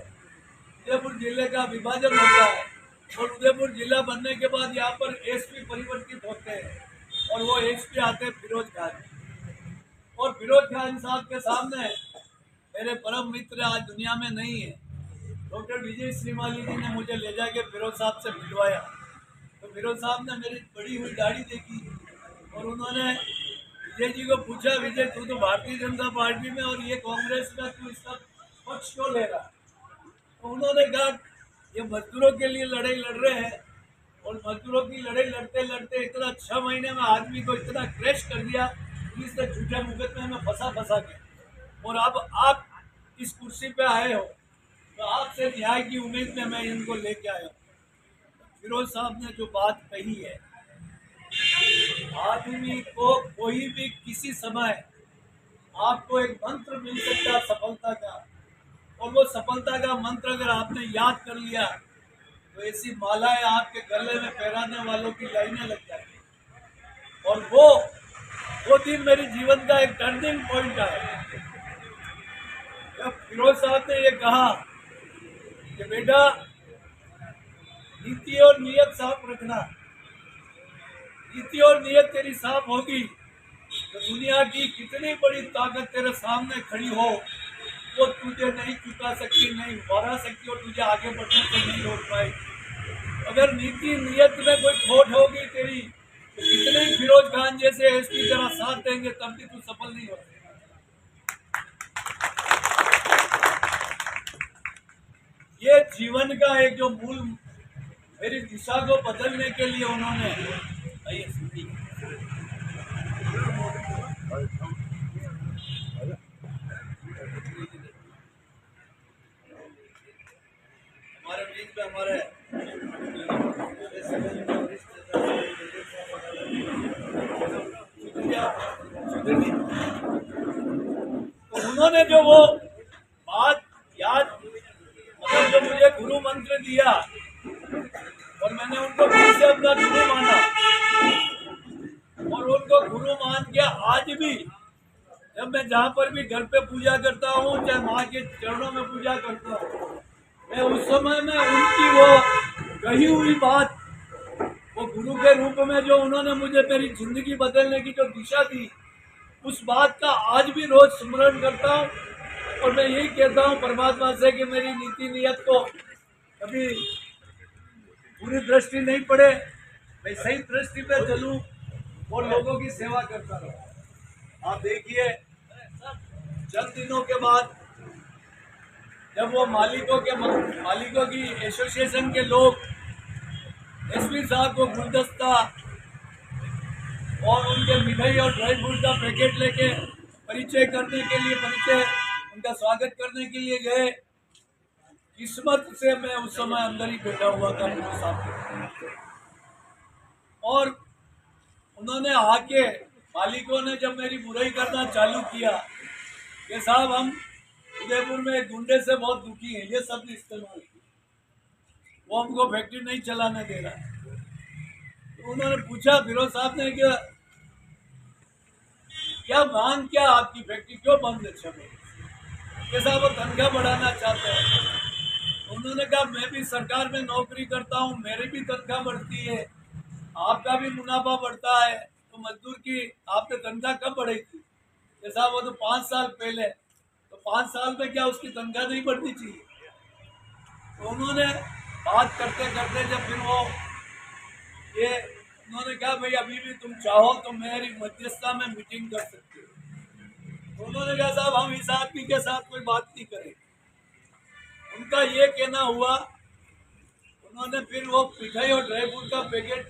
उदयपुर जिले का विभाजन होता है, और उदयपुर जिला बनने के बाद यहाँ पर एसपी परिवर्तित होते हैं, और वो एसपी आते हैं फिरोज खान। और फिरोज खान साहब के सामने मेरे परम मित्र आज दुनिया में नहीं है, डॉक्टर विजय श्रीमाली जी ने मुझे ले जाके फिरोज साहब से मिलवाया। तो फिरोज साहब ने मेरी बड़ी हुई दाढ़ी देखी और उन्होंने विजय जी को पूछा, विजय तू तो भारतीय जनता पार्टी में और ये कांग्रेस में, तू इसका पक्ष क्यों ले रहा? तो उन्होंने कहा ये मजदूरों के लिए लड़ाई लड़ रहे हैं और मजदूरों की लड़ाई लड़ते लड़ते इतना 6 महीने में आदमी को इतना क्रैश कर दिया पुलिस ने झूठे मुकदमे में फंसा के, और अब आप इस कुर्सी पे आए हो तो आपसे न्याय की उम्मीद में मैं इनको लेके आया हूँ। फिरोज साहब ने जो बात कही है, आदमी को कोई भी किसी समय आपको एक मंत्र मिल सकता है सफलता का, और वो सफलता का मंत्र अगर आपने याद कर लिया तो ऐसी मालाएं आपके गले में पहराने वालों की लाइनें लग जाएगी। और वो दिन मेरे जीवन का एक टर्निंग पॉइंट आया जब फिरोज साहब ने ये कहा कि बेटा नीति और नियत साफ रखना, नीति और नियत तेरी साफ होगी तो दुनिया की कितनी बड़ी ताकत तेरे सामने खड़ी हो वो तुझे नहीं चुका सकती, नहीं हरा सकती और तुझे आगे बढ़ने से नहीं रोक पाएगी। अगर नीति नियत में कोई खोट होगी तेरी तो कितने ही फिरोज खान जैसे एसपी तेरा साथ देंगे तब भी तू सफल नहीं हो सकता। ये जीवन का एक जो मूल मेरी दिशा को बदलने के लिए उन्होंने हमारे बीच में हमारे तो उन्होंने जो वो बात याद मतलब जो मुझे गुरु मंत्र दिया और मैंने उनको फिर से अपना गुरु माना और उनको गुरु मान के आज भी जब मैं जहाँ पर भी घर पे पूजा करता हूँ चाहे माँ के चरणों में पूजा करता हूँ, मैं उस समय में उनकी वो कही हुई बात, वो गुरु के रूप में जो उन्होंने मुझे मेरी जिंदगी बदलने की जो दिशा दी, उस बात का आज भी रोज स्मरण करता हूँ। और मैं यही कहता हूँ परमात्मा से कि मेरी नीति नियत को कभी बुरी दृष्टि नहीं पड़े, मैं सही दृष्टि पे चलूँ और लोगों की सेवा करता रहूँ। आप देखिए चंद दिनों के बाद जब वो मालिकों की एसोसिएशन के लोग एसपी साहब को गुलदस्ता और उनके मिठाई और ड्राई फ्रूट का पैकेट लेके परिचय करने के लिए उनका स्वागत करने के लिए गए, किस्मत से मैं उस समय अंदर ही बैठा हुआ था साहब और उन्होंने आके मालिकों ने जब मेरी बुराई करना चालू किया कि साहब हम उदयपुर में एक गुंडे से बहुत दुखी हैं, ये शब्द इस्तेमाल किया, वो हमको फैक्ट्री नहीं चलाने दे रहा है। तो उन्होंने पूछा फिरोज साहब ने कि क्या मांग क्या आपकी, फैक्ट्री क्यों बंद है? कि साहब वो तनख्वाह बढ़ाना चाहते हैं। उन्होंने कहा मैं भी सरकार में नौकरी करता हूँ, मेरी भी तनख्वाह बढ़ती है, आपका भी मुनाफा बढ़ता है, तो मजदूर की आपने तनख्वाह कब बढ़ी थी? कि साहब वो तो 5 साल पहले, तो 5 साल में क्या उसकी तनख्वाह नहीं बढ़नी चाहिए? तो उन्होंने बात करते करते जब फिर वो ये उन्होंने कहा भाई अभी भी तुम चाहो तो मेरी मध्यस्थता में मीटिंग कर सकते हो। तो उन्होंने कहा साहब हम इस आदमी के साथ कोई बात नहीं करें। उनका ये कहना हुआ, उन्होंने फिर वो मिठाई और ड्राई फ्रूट का पैकेट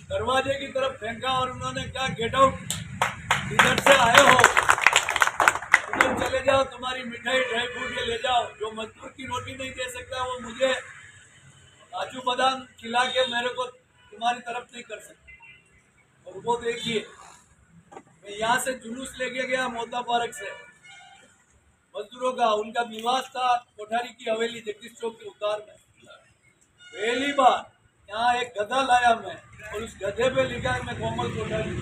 दरवाजे की तरफ फेंका और उन्होंने कहा गेट आउट, इधर से आए हो उधर चले जाओ, तुम्हारी मिठाई ड्राई फ्रूट ये ले जाओ, जो मजदूर की रोटी नहीं दे सकता वो मुझे काजू बादाम खिला के मेरे को तुम्हारी तरफ नहीं कर सकता। और वो देखिए मैं यहाँ से जुलूस लेके गया मोता पार्क से मजदूरों का, उनका निवास था कोठारी की हवेली जगदीश चौक के उतार में। पहली बार यहाँ एक गधा लाया मैं और उस गधे पे लिखा है मैं कोमल कोठारी,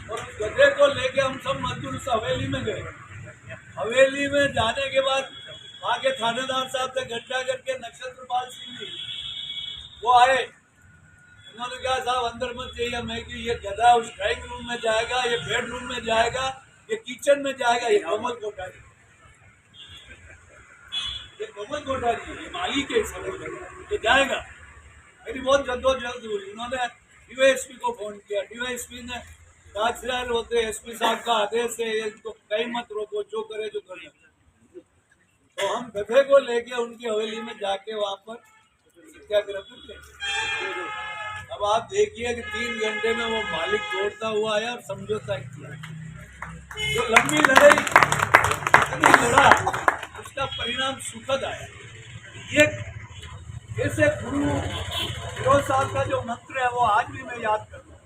और उस गधे को लेके हम सब मजदूर उस हवेली में गए। हवेली में जाने के बाद वहाँ के थानेदार साहब से घटना करके नक्षत्रपाल सिंह जी वो आए, उन्होंने कहा साहब अंदर मत जाइए, मैं कि ये गधा उस ड्राइंग रूम में जाएगा, ये बेडरूम में जाएगा, ये किचन में जाएगा, ये कोमल कोठारी, ये कोमल कोठारी ये मालिक है, ये जाएगा। मेरी बहुत जद्दोजहद हुई। उन्होंने डीवाईएसपी को फोन किया, डीवाईएसपी ने ताजदार होते एसपी साहब का आदेश है, इनको कहीं मत रोको, जो करे जो करे। तो हम गधे को लेके उनकी हवेली में जाके वहां पर सत्याग्रह करते। अब आप देखिए कि 3 घंटे में वो मालिक दौड़ता हुआ आया और समझौता किया। जो लंबी लड़ाई इतनी लड़ा, उसका परिणाम सुखद आया। ये ऐसे गुरु फिरोज साहब का जो मंत्र है वो आज भी मैं याद करता हूँ।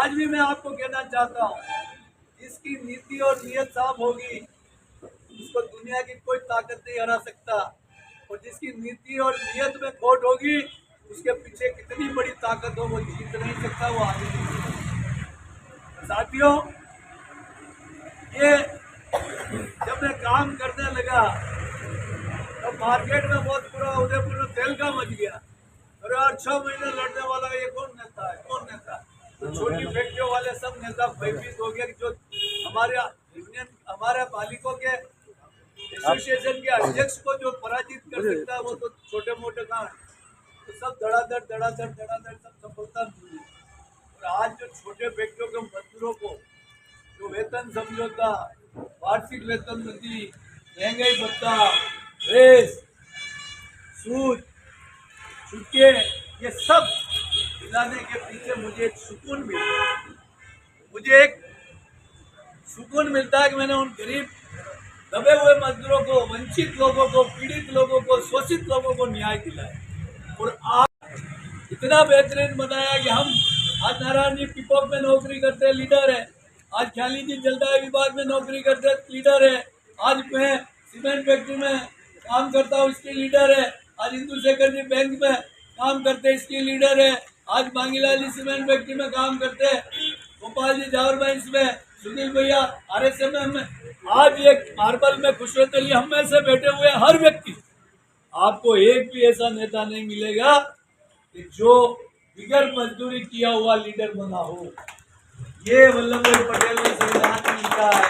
आज भी मैं आपको कहना चाहता हूँ, जिसकी नीति और नियत साफ होगी उसको दुनिया की कोई ताकत नहीं हरा सकता, और जिसकी नीति और नियत में खोट होगी उसके पीछे कितनी बड़ी ताकत हो वो जीत नहीं सकता, वो आगे नहीं सकता। साथियों, ये जब मैं काम करने लगा तो मार्केट में बहुत पूरा उदयपुर में तेल का मच गया। अरे यार 6 महीने लड़ने वाला ये कौन नेता है, कौन नेता है? तो छोटी फैक्ट्रियों वाले सब नेता भयभीत हो गया कि जो हमारे यूनियन, हमारे मालिकों के एसोसिएशन के अध्यक्ष को जो पराजित कर सकता है वो तो छोटे मोटे काम है। तो सब धड़ाधड़ सब सफलता मिली। और आज जो छोटे फैक्ट्रियों के मजदूरों को जो वेतन समझौता, वार्षिक वेतन वृद्धि, महंगाई भत्ता, रेस, सूद, छुट्टे, ये सब दिलाने के पीछे मुझे एक सुकून मिलता है। मुझे एक सुकून मिलता है कि मैंने उन गरीब दबे हुए मजदूरों को, वंचित लोगों को, पीड़ित लोगों को, शोषित लोगों को न्याय दिलाया। और आज इतना बेहतरीन बनाया कि हम आज नारायण जी पिपॉक में नौकरी करते हैं, लीडर है। आज ख्याली जी जलदाय विभाग में नौकरी करते हैं, लीडर है। आज मैं सीमेंट फैक्ट्री में काम करता हूँ, इसके लीडर है। आज इंदु शेखर जी बैंक में काम करते हैं, इसके लीडर है। आज मांगीलाल जी सीमेंट फैक्ट्री में काम करते हैं, गोपाल जी जावर माइंस में, सुनील भैया RSM में। आज ये मार्बल में खुशवंत हम में से बैठे हुए हर व्यक्ति, आपको एक भी ऐसा नेता नहीं मिलेगा कि जो बिगर मजदूरी किया हुआ लीडर बना हो। ये वल्लभ भाई पटेल ने संविधान में लिखा है।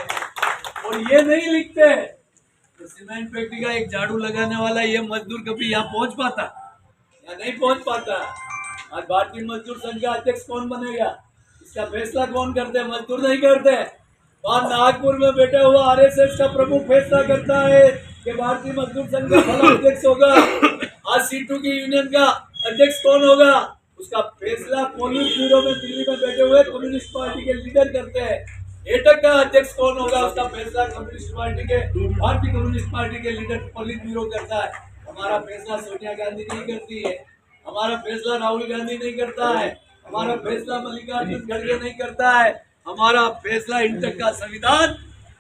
और ये नहीं लिखते तो सीमेंट फैक्ट्री का एक झाड़ू लगाने वाला ये मजदूर कभी यहाँ पहुंच पाता या नहीं पहुंच पाता। आज भारतीय मजदूर संघ का अध्यक्ष कौन बनेगा, इसका फैसला कौन करते हैं? मजदूर नहीं करते। वहाँ नागपुर में बैठा हुआ RSS का प्रमुख फैसला करता है कि भारतीय मजदूर संघ का फला अध्यक्ष होगा। आज C2 की यूनियन का अध्यक्ष कौन होगा, उसका फैसला पोलिट ब्यूरो में दिल्ली में बैठे हुए कम्युनिस्ट पार्टी के लीडर करते हैं। एटक का अध्यक्ष कौन होगा, उसका फैसला कम्युनिस्ट पार्टी के, भारतीय कम्युनिस्ट पार्टी के लीडर पोलिट ब्यूरो करता है। हमारा फैसला सोनिया गांधी नहीं करती है, हमारा फैसला राहुल गांधी नहीं करता है, हमारा फैसला मल्लिकार्जुन खड़गे नहीं करता है। हमारा फैसला इंटक का संविधान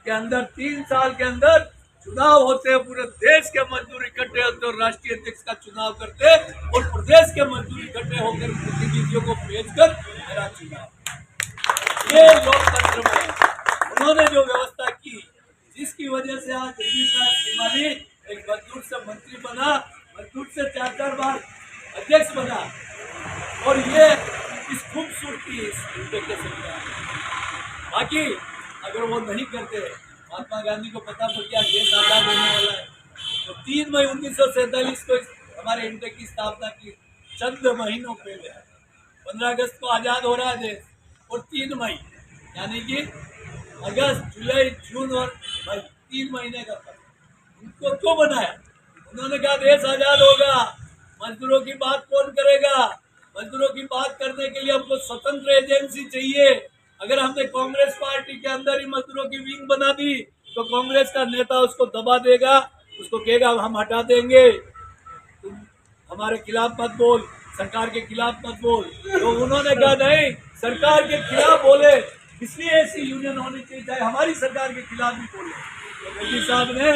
के अंदर 3 साल के अंदर चुनाव होते हैं, पूरे देश के मजदूर इकट्ठे होते और राष्ट्रीय अध्यक्ष का चुनाव करते और प्रदेश के मजदूर इकट्ठे होकर प्रतिनिधियों को भेजकर मेरा चुनाव। ये लोकतंत्र में उन्होंने जो व्यवस्था की, जिसकी वजह से आज जगदीश राज श्रीमाली एक मजदूर से मंत्री बना, मजदूर से 4 बार अध्यक्ष बना। और ये इस खूबसूरती इस इंटक के संविधान। बाकी अगर वो नहीं करते, महात्मा गांधी को पता पड़ गया देश आजाद होने वाला है, तो 3 मई 1947 को हमारे इंटक की स्थापना की। चंद महीनों पहले 15 अगस्त को आजाद हो रहा है देश, और 3 मई यानी कि अगस्त, जुलाई, जून और मई 3 महीने का था। उनको क्यों बनाया? उन्होंने कहा देश आजाद होगा, मजदूरों की बात कौन करेगा? मजदूरों की बात करने के लिए हमको स्वतंत्र एजेंसी चाहिए। अगर हमने कांग्रेस पार्टी के अंदर ही मजदूरों की विंग बना दी तो कांग्रेस का नेता उसको दबा देगा, उसको कहेगा हम हटा देंगे, तुम हमारे खिलाफ मत बोल, सरकार के खिलाफ मत बोल। तो उन्होंने कहा नहीं, सरकार के खिलाफ बोले, इसलिए ऐसी यूनियन होनी चाहिए चाहे हमारी सरकार के खिलाफ भी बोले। तो मोदी साहब ने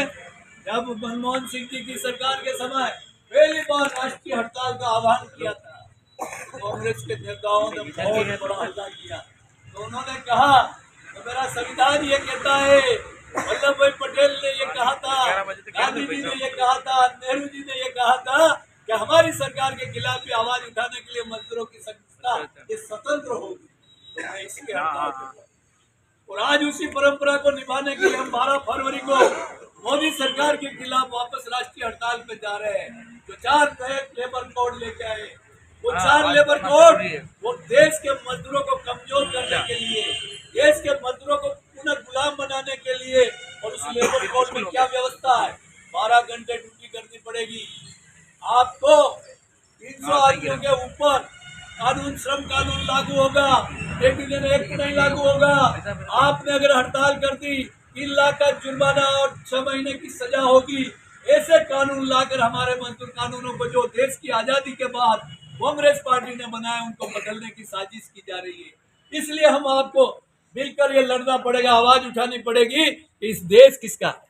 जब मनमोहन सिंह जी की सरकार के समय पहली बार राष्ट्रीय हड़ताल का आह्वान किया था, कांग्रेस के नेताओं ने बहुत बड़ा हल्ला किया। तो उन्होंने कहा तो मेरा संविधान ये कहता है, वल्लभ भाई पटेल ने ये कहा था, गांधी जी ने ये कहा था, नेहरू जी ने ये कहा था कि हमारी सरकार के खिलाफ भी आवाज उठाने के लिए मजदूरों की संस्था ये स्वतंत्र होगी। तो मैं इसके हड़ताल करूंगा। और आज उसी परंपरा को निभाने के लिए हम 12 फरवरी को मोदी सरकार के खिलाफ वापस राष्ट्रीय हड़ताल पे जा रहे हैं। जो 4 नए लेबर कोड लेके आए, वो 4 लेबर कोड वो देश के मजदूरों को कमजोर करने के लिए, देश के मजदूरों को पुनः गुलाम बनाने के लिए। और उस लेबर कोड में क्या व्यवस्था है? 12 घंटे ड्यूटी करनी पड़ेगी आपको, 300 आदमियों के ऊपर कानून, श्रम कानून लागू होगा, एक एक्ट नहीं लागू होगा। आपने अगर हड़ताल कर दी 3 लाख का जुर्माना और 6 महीने की सजा होगी। ऐसे कानून लाकर हमारे मजदूर कानूनों को जो देश की आजादी के बाद कांग्रेस पार्टी ने बनाया उनको बदलने की साजिश की जा रही है। इसलिए हम आपको मिलकर ये लड़ना पड़ेगा, आवाज उठानी पड़ेगी कि इस देश किसका है?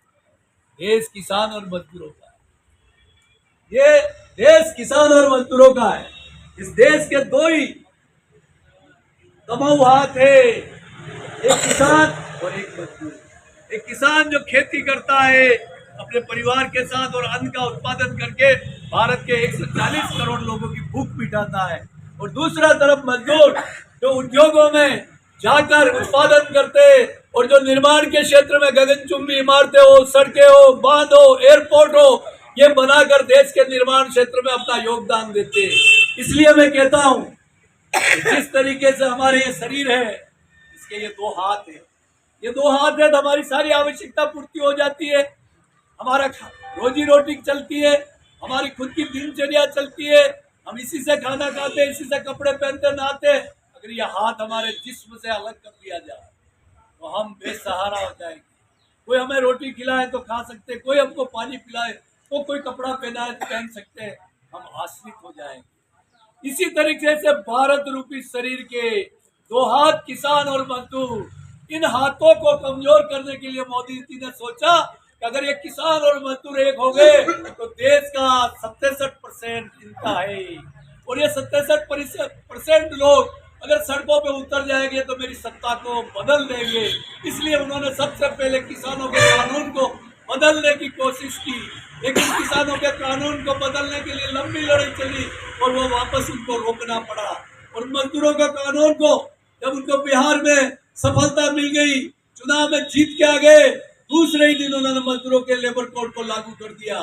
देश किसान और मजदूरों का है। ये देश किसान और मजदूरों का है। इस देश के 2 ही दबाऊ हाथ है, एक किसान और एक मजदूर। एक किसान जो खेती करता है अपने परिवार के साथ और अन्न का उत्पादन करके भारत के 140 करोड़ लोगों की भूख मिटाता है, और दूसरा तरफ मजदूर जो उद्योगों में जाकर उत्पादन करते और जो निर्माण के क्षेत्र में गगनचुंबी इमारतें हो, सड़कें हो, बांध हो, एयरपोर्ट हो, ये बनाकर देश के निर्माण क्षेत्र में अपना योगदान देते हैं। इसलिए मैं कहता हूं जिस तरीके से हमारे ये शरीर है, इसके ये 2 हाथ है, ये 2 हाथ है तो हमारी सारी आवश्यकता पूर्ति हो जाती है, हमारा रोजी रोटी चलती है, हमारी खुद की दिनचर्या चलती है, हम इसी से खाना खाते हैं, इसी से कपड़े पहनते नहाते। अगर ये हाथ हमारे जिस्म से अलग कर दिया जाए तो हम बेसहारा हो जाएंगे। कोई हमें रोटी खिलाए तो खा सकते, कोई हमको पानी पिलाए तो, कोई कपड़ा पहनाए तो पहन सकते हैं, हम आश्रित हो जाएंगे। इसी तरीके से भारत रूपी शरीर के 2 हाथ किसान और मजदूर, इन हाथों को कमजोर करने के लिए मोदी जी ने सोचा कि अगर ये किसान और मजदूर एक हो गए तो देश का 67% इनका है, और ये 67% लोग अगर सड़कों पे उतर जाएंगे तो मेरी सत्ता को बदल देंगे। इसलिए उन्होंने सबसे पहले किसानों के कानून को बदलने की कोशिश की, लेकिन किसानों के कानून को बदलने के लिए लंबी लड़ाई चली और वो वापस उनको रोकना पड़ा। और मजदूरों का कानून को जब उनको बिहार में सफलता मिल गई, चुनाव में जीत के आ गए, दूसरे ही दिन उन्होंने मजदूरों के लेबर कोड को लागू कर दिया।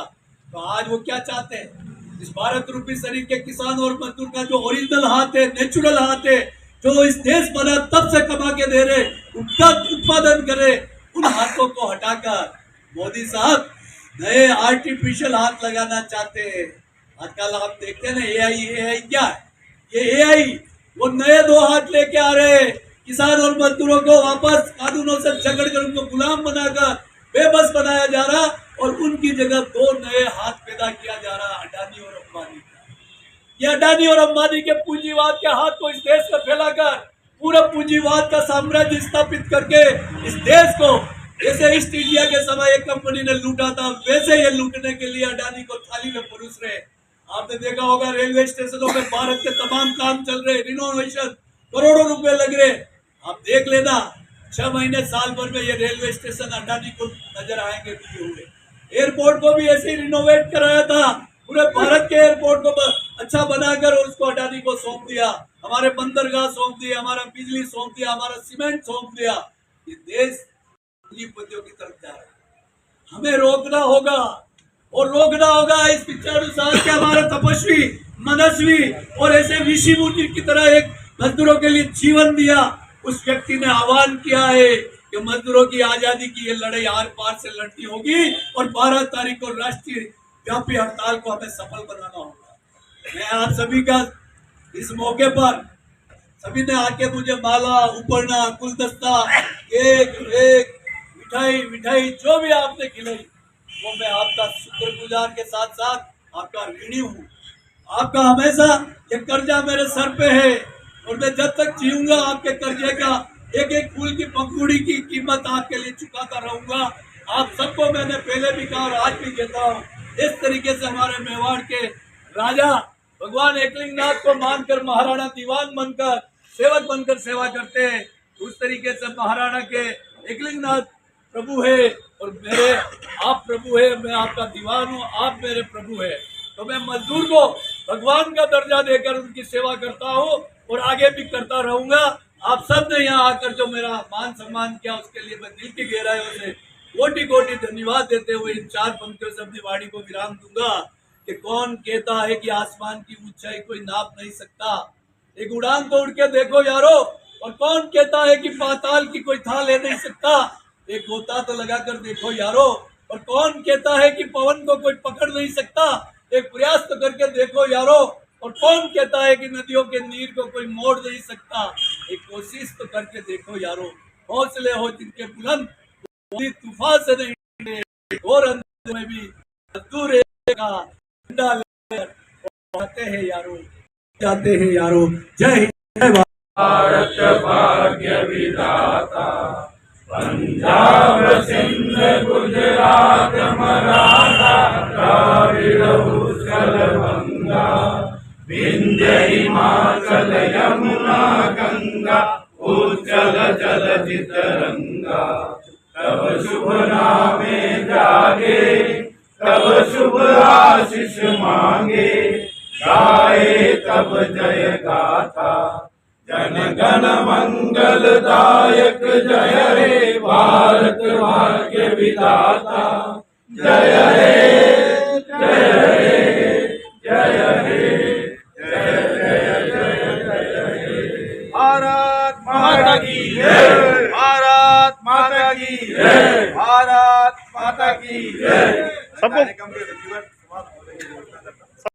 तो आज वो क्या चाहते हैं? इस भारत रूपी शरीर के किसान और मजदूर का जो ओरिजिनल हाथ है, नेचुरल हाथ है, जो इस देश बना तब से कमा के दे रहे, उनका उत्पादन करे, उन हाथों को हटाकर मोदी साहब नए आर्टिफिशियल हाथ लगाना चाहते हैं। आजकल आप देखते हैं ना एआई क्या है? ये एआई वो नए 2 हाथ लेके आ रहे हैं, किसान और मजदूरों को वापस कानूनों से झगड़ कर उनको गुलाम बनाकर बेबस बनाया जा रहा, और उनकी जगह 2 नए हाथ पैदा किया जा रहा, अडानी और अंबानी का। ये अडानी और अंबानी के पूंजीवाद के हाथ को इस देश में फैलाकर पूरा पूंजीवाद का साम्राज्य स्थापित करके इस देश को, जैसे ईस्ट इंडिया के समय एक कंपनी ने लूटा था, वैसे ये लूटने के लिए अडानी को थाली में परोस रहे। आपने देखा होगा रेलवे स्टेशनों में भारत के तमाम काम चल रहे, रिनोवेशन, करोड़ों रुपए लग रहे। आप देख लेना 6 महीने साल भर में ये रेलवे स्टेशन अडानी को नजर आएंगे दिए हुए। एयरपोर्ट को भी ऐसे ही रिनोवेट कराया था, पूरे भारत के एयरपोर्ट को अच्छा बनाकर उसको अडानी को सौंप दिया, हमारे बंदरगाह सौंप दिया, हमारा बिजली सौंप दिया, हमारा सीमेंट सौंप दिया। ये देश पूंजीपतियों की तरफ जा रहा है, हमें रोकना होगा, और रोकना होगा इस पिक्चर के हमारे तपस्वी, मनस्वी और ऐसे ऋषि मुनि की तरह एक मजदूरों के लिए जीवन दिया उस व्यक्ति ने आह्वान किया है कि मजदूरों की आजादी की ये लड़ाई आर पार से लड़नी होगी, और 12 तारीख को राष्ट्रीय व्यापी हड़ताल को हमें सफल बनाना होगा। मैं आप सभी का इस मौके पर सभी ने आके मुझे माला, उपरना, गुलदस्ता, केक, मिठाई जो भी आपने खिलाई, वो मैं आपका शुक्रगुजार के साथ साथ आपका ऋणी हूँ। आपका हमेशा ये कर्जा मेरे सर पे है, और मैं जब तक जीऊंगा आपके कर्जे का एक एक फूल की पंखुड़ी की कीमत आपके लिए चुकाता रहूंगा। आप सबको मैंने पहले भी कहा और आज भी कहता हूँ, इस तरीके से हमारे मेवाड़ के राजा भगवान एकलिंगनाथ को मानकर महाराणा दीवान बनकर सेवक बनकर सेवा करते हैं, उस तरीके से महाराणा के एकलिंगनाथ प्रभु है और मेरे आप प्रभु है। मैं आपका दीवान हूँ, आप मेरे प्रभु है। तो मैं मजदूर को भगवान का दर्जा देकर उनकी सेवा करता हूँ और आगे भी करता रहूंगा। आप सब ने यहाँ आकर जो मेरा मान सम्मान किया उसके लिए मैं दिल की गहराइयों से कोटि कोटि धन्यवाद देते हुए इन 4 पंक्तियों से अपनी वाणी को विराम दूंगा। कि कौन कहता है कि आसमान की ऊंचाई कोई नाप नहीं सकता। एक उड़ान तो उड़ के देखो यारो, और कौन कहता है कि पाताल की कोई था ले नहीं सकता। एक गोता तो लगा कर देखो यारो, और कौन कहता है कि पवन को कोई पकड़ नहीं सकता। एक प्रयास तो करके देखो यारो, और कौन कहता है कि नदियों के नीर को कोई मोड़ नहीं सकता। एक कोशिश तो करके देखो यारो, हौसले हो जिनके बुलंद तूफान से नहीं, और अंधेरे में भी मजदूर का झंडा लेकर आते हैं यारो, जाते हैं यारो। जय हिंद, जय भारत। भाग्य विधाता पंजाब सिंध गुजरात मराठा द्राविड़ उत्कल गंगा विंध्य हिमाचल यमुना गंगा उज्जल जलधि तरंगा। तब शुभ नामे जागे, तब शुभ आशीष मांगे, गाए तब जय गाथा। जन गण मंगल दायक जय हे भारत भाग्य विधाता। जय हे जय हे जय हे जय जय जय जय हे। भारत माता की जय, भारत माता की जय, भारत माता की जय। सबको